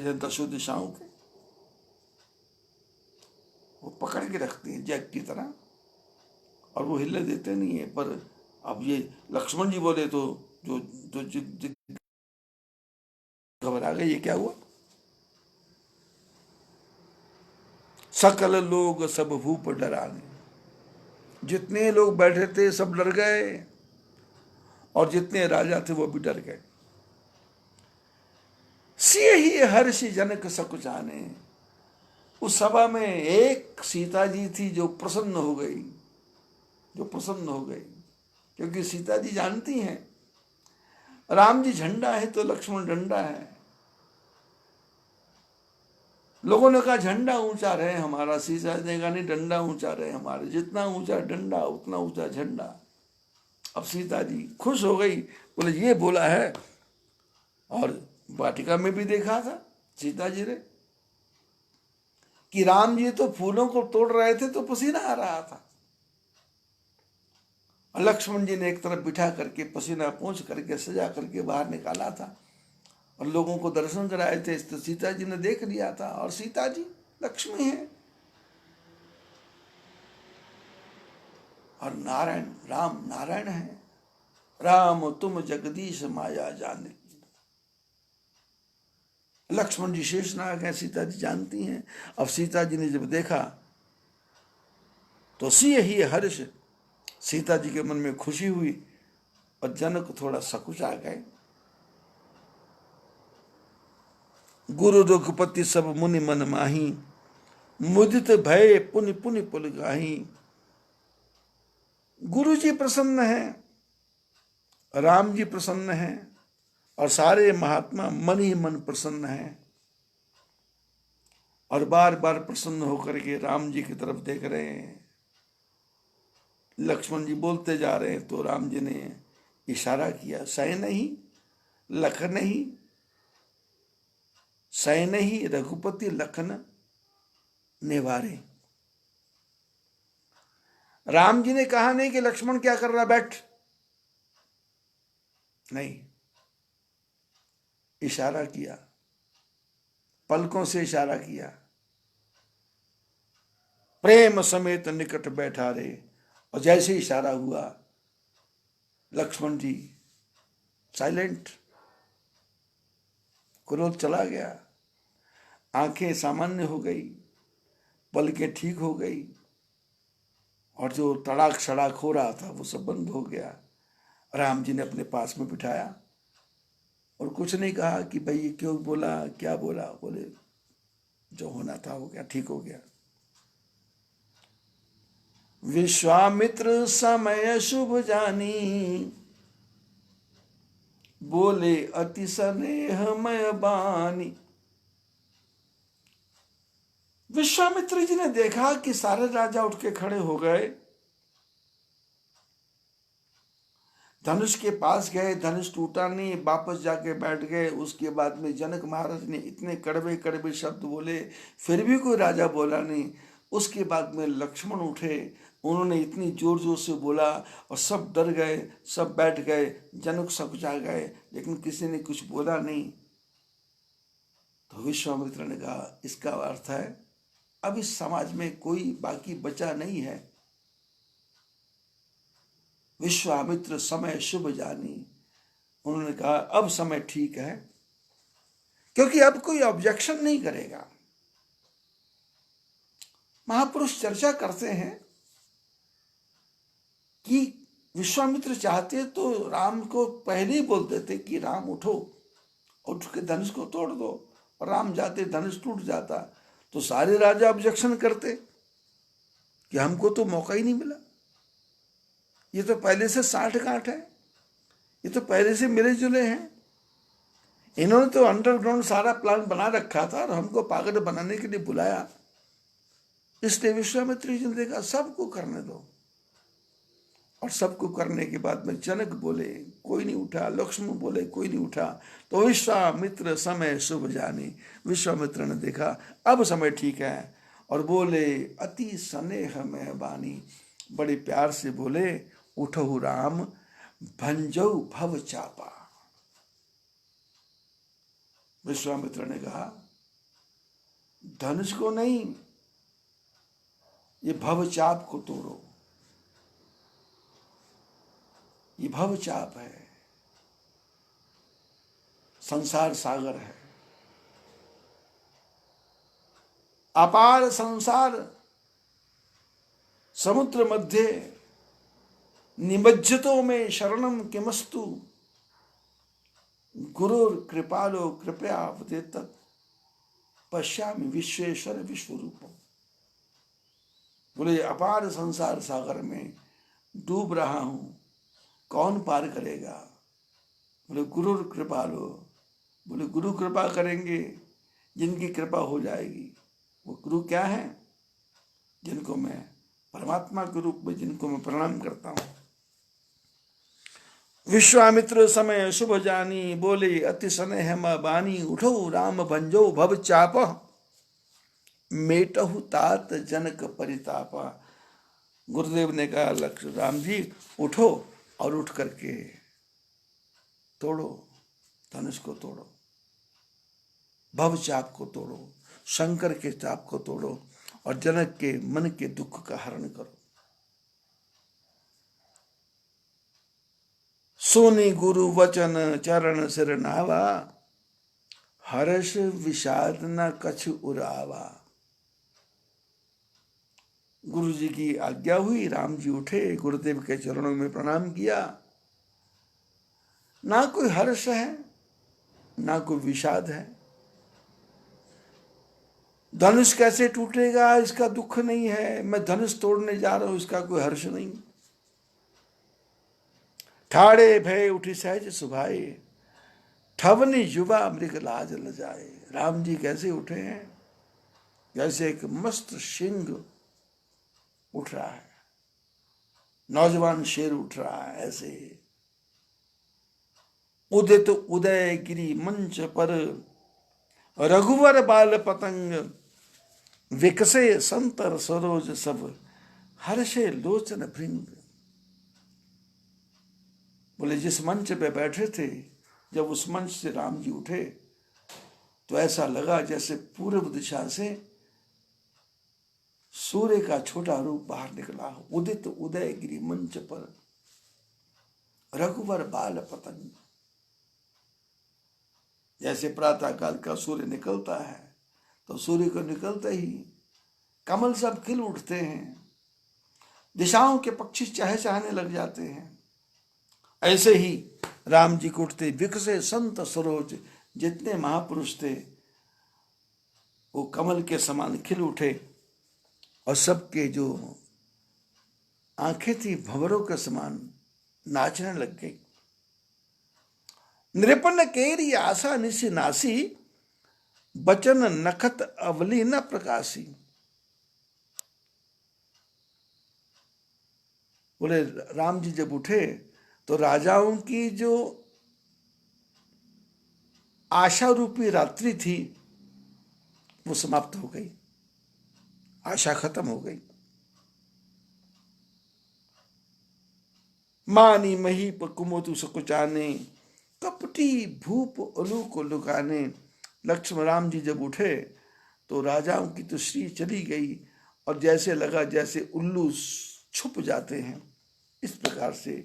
है 10 दिशाओं के, वो पकड़ के रखते हैं जैक की तरह और वो हिलने देते नहीं है। पर अब ये लक्ष्मण जी बोले तो जो घबरा गए, ये क्या हुआ। सकल लोग सब भूप डराने, जितने लोग बैठे थे सब डर गए और जितने राजा थे वो भी डर गए। सिय ही हर्षि जनक सकुचाने, उस सभा में एक सीता जी थी जो प्रसन्न हो गई, क्योंकि सीता जी जानती हैं राम जी झंडा है तो लक्ष्मण डंडा है। लोगों ने कहा झंडा ऊंचा रहे हमारा, सीता जी ने कहा नहीं डंडा ऊंचा रहे हमारा, जितना ऊंचा डंडा उतना ऊंचा झंडा। अब सीता जी खुश हो गई, बोले ये बोला है। और वाटिका में भी देखा था सीता जी ने कि राम जी तो फूलों को तोड़ रहे थे तो पसीना आ रहा था, और लक्ष्मण जी ने एक तरफ बिठा करके पसीना पोंछ करके सजा करके बाहर निकाला था और लोगों को दर्शन कराए थे। तो सीता जी ने देख लिया था, और सीता जी लक्ष्मी है और नारायण, राम नारायण है। राम तुम जगदीश माया जाने, लक्ष्मण जी शेषनाग है, सीता जी जानती हैं। अब सीता जी ने जब देखा तो सिय ही हर्ष, सीता जी के मन में खुशी हुई और जनक थोड़ा सकुचा गए। गुरु रघुपति सब मुनि मन माही, मुदित भय पुनि पुनि पुल गाही। गुरु जी प्रसन्न हैं, राम जी प्रसन्न हैं और सारे महात्मा मन ही मन प्रसन्न हैं, और बार बार प्रसन्न होकर के राम जी की तरफ देख रहे हैं। लक्ष्मण जी बोलते जा रहे हैं तो राम जी ने इशारा किया, सै नहीं लख नहीं, सै नहीं रघुपति लखन निवारे। राम जी ने कहा नहीं कि लक्ष्मण क्या कर रहा, बैठ, नहीं, इशारा किया, पलकों से इशारा किया, प्रेम समेत निकट बैठा रे। और जैसे इशारा हुआ लक्ष्मण जी साइलेंट, क्रोध चला गया, आंखें सामान्य हो गई, पलकें ठीक हो गई, और जो तड़ाक सड़ाक हो रहा था वो सब बंद हो गया। राम जी ने अपने पास में बिठाया और कुछ नहीं कहा कि भाई ये क्यों बोला, क्या बोला, बोले जो होना था हो गया, ठीक हो गया। विश्वामित्र समय शुभ जानी, बोले अति स्नेहमय बानी। विश्वामित्र जी ने देखा कि सारे राजा उठ के खड़े हो गए, धनुष के पास गए, धनुष टूटा नहीं, वापस जाके बैठ गए। उसके बाद में जनक महाराज ने इतने कड़वे कड़वे शब्द बोले, फिर भी कोई राजा बोला नहीं। उसके बाद में लक्ष्मण उठे, उन्होंने इतनी जोर जोर से बोला और सब डर गए, सब बैठ गए, जनक सकुचा गए, लेकिन किसी ने कुछ बोला नहीं। तो विश्वामित्र ने कहा इसका अर्थ है अब इस समाज में कोई बाकी बचा नहीं है। विश्वामित्र समय शुभ जानी, उन्होंने कहा अब समय ठीक है, क्योंकि अब कोई ऑब्जेक्शन नहीं करेगा। महापुरुष चर्चा करते हैं कि विश्वामित्र चाहते तो राम को पहले ही बोल देते कि राम उठो, उठ के धनुष को तोड़ दो, और राम जाते धनुष टूट जाता, तो सारे राजा ऑब्जेक्शन करते कि हमको तो मौका ही नहीं मिला, ये तो पहले से साठ गांठ है, ये तो पहले से मिले जुले हैं, इन्होंने तो अंडरग्राउंड सारा प्लान बना रखा था और हमको पागल बनाने के लिए बुलाया। इसलिए विश्वामित्र जी ने देखा सबको करने दो, और सबको करने के बाद में जनक बोले कोई नहीं उठा, लक्ष्मण बोले कोई नहीं उठा, तो विश्वामित्र समय शुभ जानी, विश्वामित्र ने देखा अब समय ठीक है, और बोले अति स्नेह में बानी, बड़े प्यार से बोले उठो राम भंजो भव चापा। विश्वामित्र ने कहा धनुष को नहीं, ये भव चाप को तोड़ो, ये भव चाप है, संसार सागर है, अपार संसार समुद्र मध्य निमज्जतो में शरणम किमस्तु, गुरुर कृपालो कृपया अवदेत पश्यामि विश्वेश्वर विश्वरूपम। बोले अपार संसार सागर में डूब रहा हूं, कौन पार करेगा? बोले गुरुर कृपालो, बोले गुरु कृपा करेंगे, जिनकी कृपा हो जाएगी। वो गुरु क्या है? जिनको मैं परमात्मा के रूप में, जिनको मैं प्रणाम करता हूं। विश्वामित्र समय शुभ जानी, बोले अति स्नेह बानी, उठो राम भंजो भव चाप, मेटहु तात जनक परितापा। गुरुदेव ने कहा लक्ष्मण राम जी उठो, और उठ करके तोड़ो, धनुष को तोड़ो, भव चाप को तोड़ो, शंकर के चाप को तोड़ो, और जनक के मन के दुख का हरण करो। सोनी गुरु वचन चरण सिर नावा, हर्ष विषाद न कछु उरावा। गुरु जी की आज्ञा हुई, राम जी उठे, गुरुदेव के चरणों में प्रणाम किया। ना कोई हर्ष है, ना कोई विषाद है। धनुष कैसे टूटेगा इसका दुख नहीं है, मैं धनुष तोड़ने जा रहा हूं इसका कोई हर्ष नहीं। ठाड़े भय उठी सहज सुभाए, ठवनी युवा मृग लाज लजाए। राम जी कैसे उठे हैं? जैसे एक मस्त सिंह उठ रहा है, नौजवान शेर उठ रहा है ऐसे। उदित उदय गिरी मंच पर रघुवर बाल पतंग, विकसे संतर सरोज सब, हर्षे लोचन भृंग। बोले जिस मंच पे बैठे थे, जब उस मंच से राम जी उठे तो ऐसा लगा जैसे पूर्व दिशा से सूर्य का छोटा रूप बाहर निकला हो। उदित उदय गिरी मंच पर रघुवर बाल पतंग। जैसे प्रातः काल का सूर्य निकलता है तो सूर्य को निकलते ही कमल सब खिल उठते हैं, दिशाओं के पक्षी चहचहाने लग जाते हैं। ऐसे ही राम जी को उठते विकसे संत सरोज, जितने महापुरुष थे वो कमल के समान खिल उठे और सबके जो आंखें थी भंवरों के समान नाचने लग गई। नृपन केरी आशा निशि नासी, बचन नखत अवली न प्रकाशी। बोले राम जी जब उठे तो राजाओं की जो आशा रूपी रात्रि थी वो समाप्त हो गई, आशा खत्म हो गई। मानी महीप कुमोतु सकुचाने, कपटी भूप उलू को लुकाने। लक्ष्मण राम जी जब उठे तो राजाओं की तो श्री चली गई और जैसे लगा जैसे उल्लू छुप जाते हैं, इस प्रकार से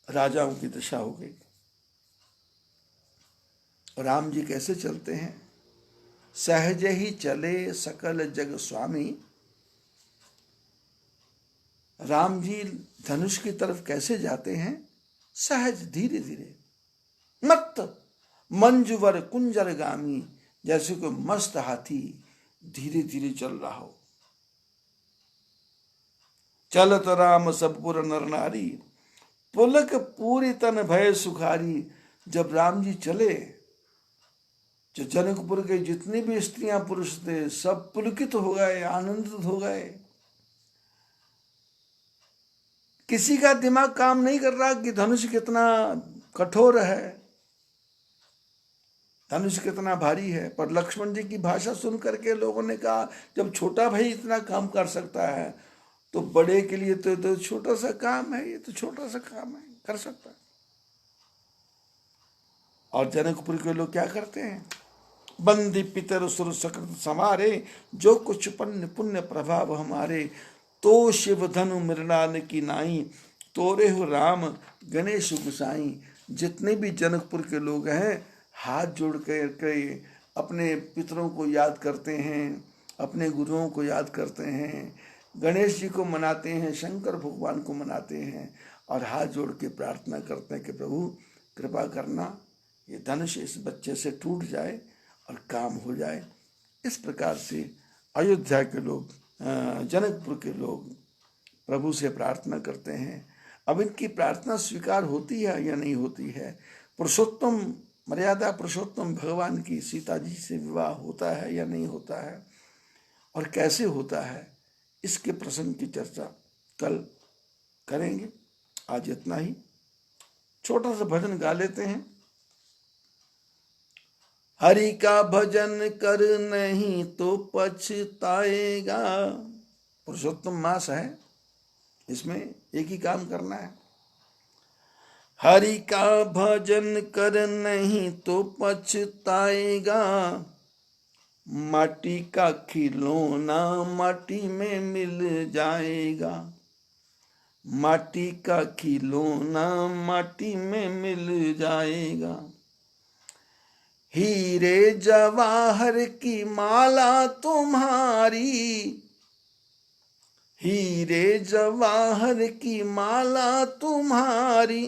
राजाओं की दशा हो गई। राम जी कैसे चलते हैं? सहज ही चले सकल जग स्वामी। राम जी धनुष की तरफ कैसे जाते हैं? सहज, धीरे धीरे, मत मंजुवर कुंजर गामी, जैसे कोई मस्त हाथी धीरे धीरे चल रहा हो। चलत राम सब पुर नर नारी, पुलक पूरी तन भय सुखारी। जब राम जी चले, जो जनकपुर के जितने भी स्त्रियां पुरुष थे सब पुलकित हो गए, आनंदित हो गए। किसी का दिमाग काम नहीं कर रहा कि धनुष कितना कठोर है, धनुष कितना भारी है। पर लक्ष्मण जी की भाषा सुन करके लोगों ने कहा जब छोटा भाई इतना काम कर सकता है तो बड़े के लिए तो छोटा सा काम है, ये तो छोटा सा काम है, कर सकता है। और जनकपुर के लोग क्या करते हैं? बंदी पितर सुर सकृत समारे, जो कुछ पुण्य पुण्य प्रभाव हमारे। तो शिव धनु मृणाल की नाई, तोरे हो राम गणेश गुसाई। जितने भी जनकपुर के लोग हैं हाथ जोड़ के अपने पितरों को याद करते हैं, अपने गुरुओं को याद करते हैं, गणेश जी को मनाते हैं, शंकर भगवान को मनाते हैं और हाथ जोड़ के प्रार्थना करते हैं कि प्रभु कृपा करना, ये धनुष इस बच्चे से टूट जाए और काम हो जाए। इस प्रकार से अयोध्या के लोग, जनकपुर के लोग प्रभु से प्रार्थना करते हैं। अब इनकी प्रार्थना स्वीकार होती है या नहीं होती है? पुरुषोत्तम, मर्यादा पुरुषोत्तम भगवान की सीता जी से विवाह होता है या नहीं होता है और कैसे होता है, इसके प्रसंग की चर्चा कल करेंगे। आज इतना ही, छोटा सा भजन गा लेते हैं। हरि का भजन कर नहीं तो पछताएगा। पुरुषोत्तम मास है, इसमें एक ही काम करना है। हरि का भजन कर नहीं तो पछताएगा, माटी का खिलौना माटी में मिल जाएगा। माटी का खिलौना माटी में मिल जाएगा। हीरे जवाहर की माला तुम्हारी, हीरे जवाहर की माला तुम्हारी।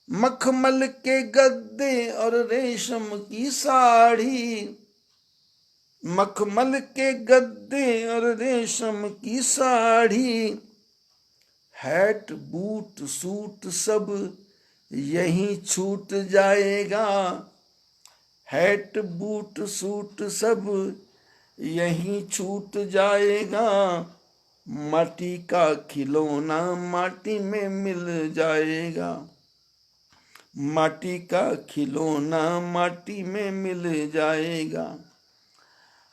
मखमल के गद्दे और रेशम की साड़ी, मखमल के गद्दे और रेशम की साड़ी। हैट बूट सूट सब यहीं छूट जाएगा। हैट बूट सूट सब यहीं छूट जाएगा। माटी का खिलौना माटी में मिल जाएगा। माटी का खिलौना माटी में मिल जाएगा।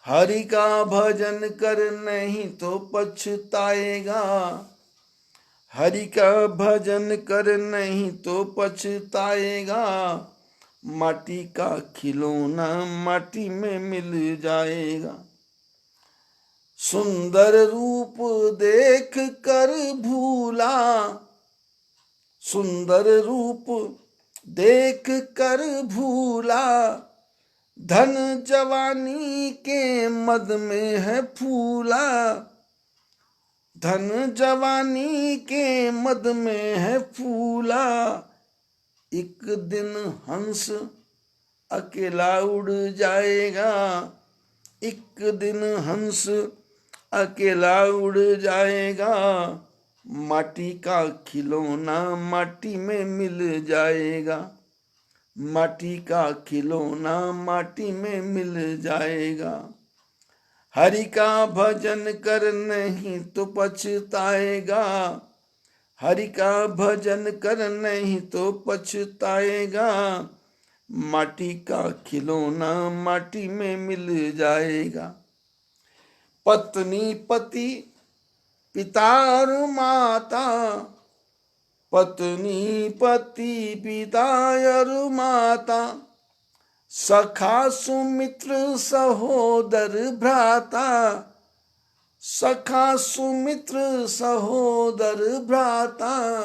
हरि का भजन कर नहीं तो पछताएगा। हरि का भजन कर नहीं तो पछताएगा। माटी का खिलौना माटी में मिल जाएगा। सुंदर रूप देख कर भूला। सुंदर रूप देख कर भूला। धन जवानी के मद में है फूला। धन जवानी के मद में है फूला। एक दिन हंस अकेला उड़ जाएगा। एक दिन हंस अकेला उड़ जाएगा। माटी का खिलौना माटी में मिल जाएगा। माटी का खिलौना माटी में मिल जाएगा। हरि का भजन कर नहीं तो पछताएगा। हरि का भजन कर नहीं तो पछताएगा। माटी का खिलौना माटी में मिल जाएगा। पत्नी पति पिता और माता। पत्नी पति पिता और माता। सखा सुमित्र सहोदर भ्राता। सखा सुमित्र सहोदर भ्राता।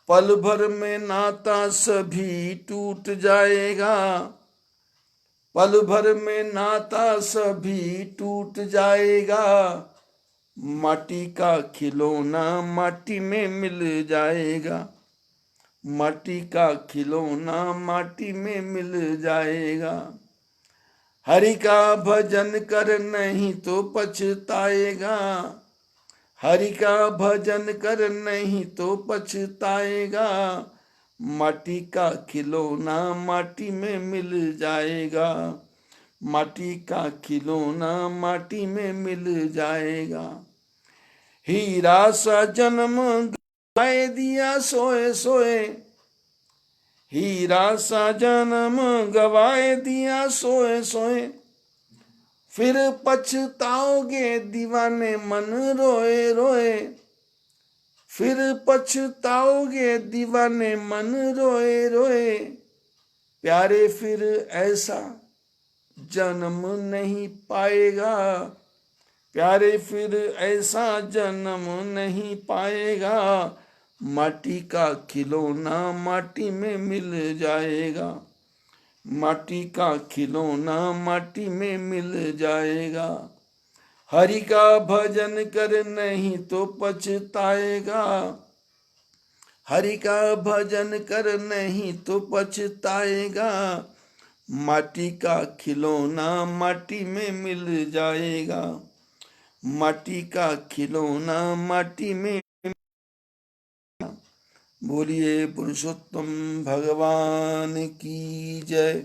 पल भर में नाता सभी टूट जाएगा। पल भर में नाता सभी टूट जाएगा। माटी का खिलौना माटी में मिल जाएगा। माटी का खिलौना माटी में मिल जाएगा। हरि का भजन कर नहीं तो पछताएगा। हरि का भजन कर नहीं तो पछताएगा। माटी का खिलौना माटी में मिल जाएगा। माटी का खिलौना माटी में मिल जाएगा। हीरा सा जन्म गवाए दिया सोए सोए। हीरा सा जन्म गवाए दिया सोए सोए। फिर पछताओगे दीवाने मन रोए रोए। फिर पछताओगे दीवाने मन रोए रोए। प्यारे फिर ऐसा जन्म नहीं पाएगा। प्यारे फिर ऐसा जन्म नहीं पाएगा। माटी का खिलौना माटी में मिल जाएगा। माटी का खिलौना माटी में मिल जाएगा। हरि का भजन कर नहीं तो पछताएगा। हरि का भजन कर नहीं तो पछताएगा। माटी का खिलौना माटी में मिल जाएगा। माटी का खिलौना माटी में। बोलिए पुरुषोत्तम भगवान की जय।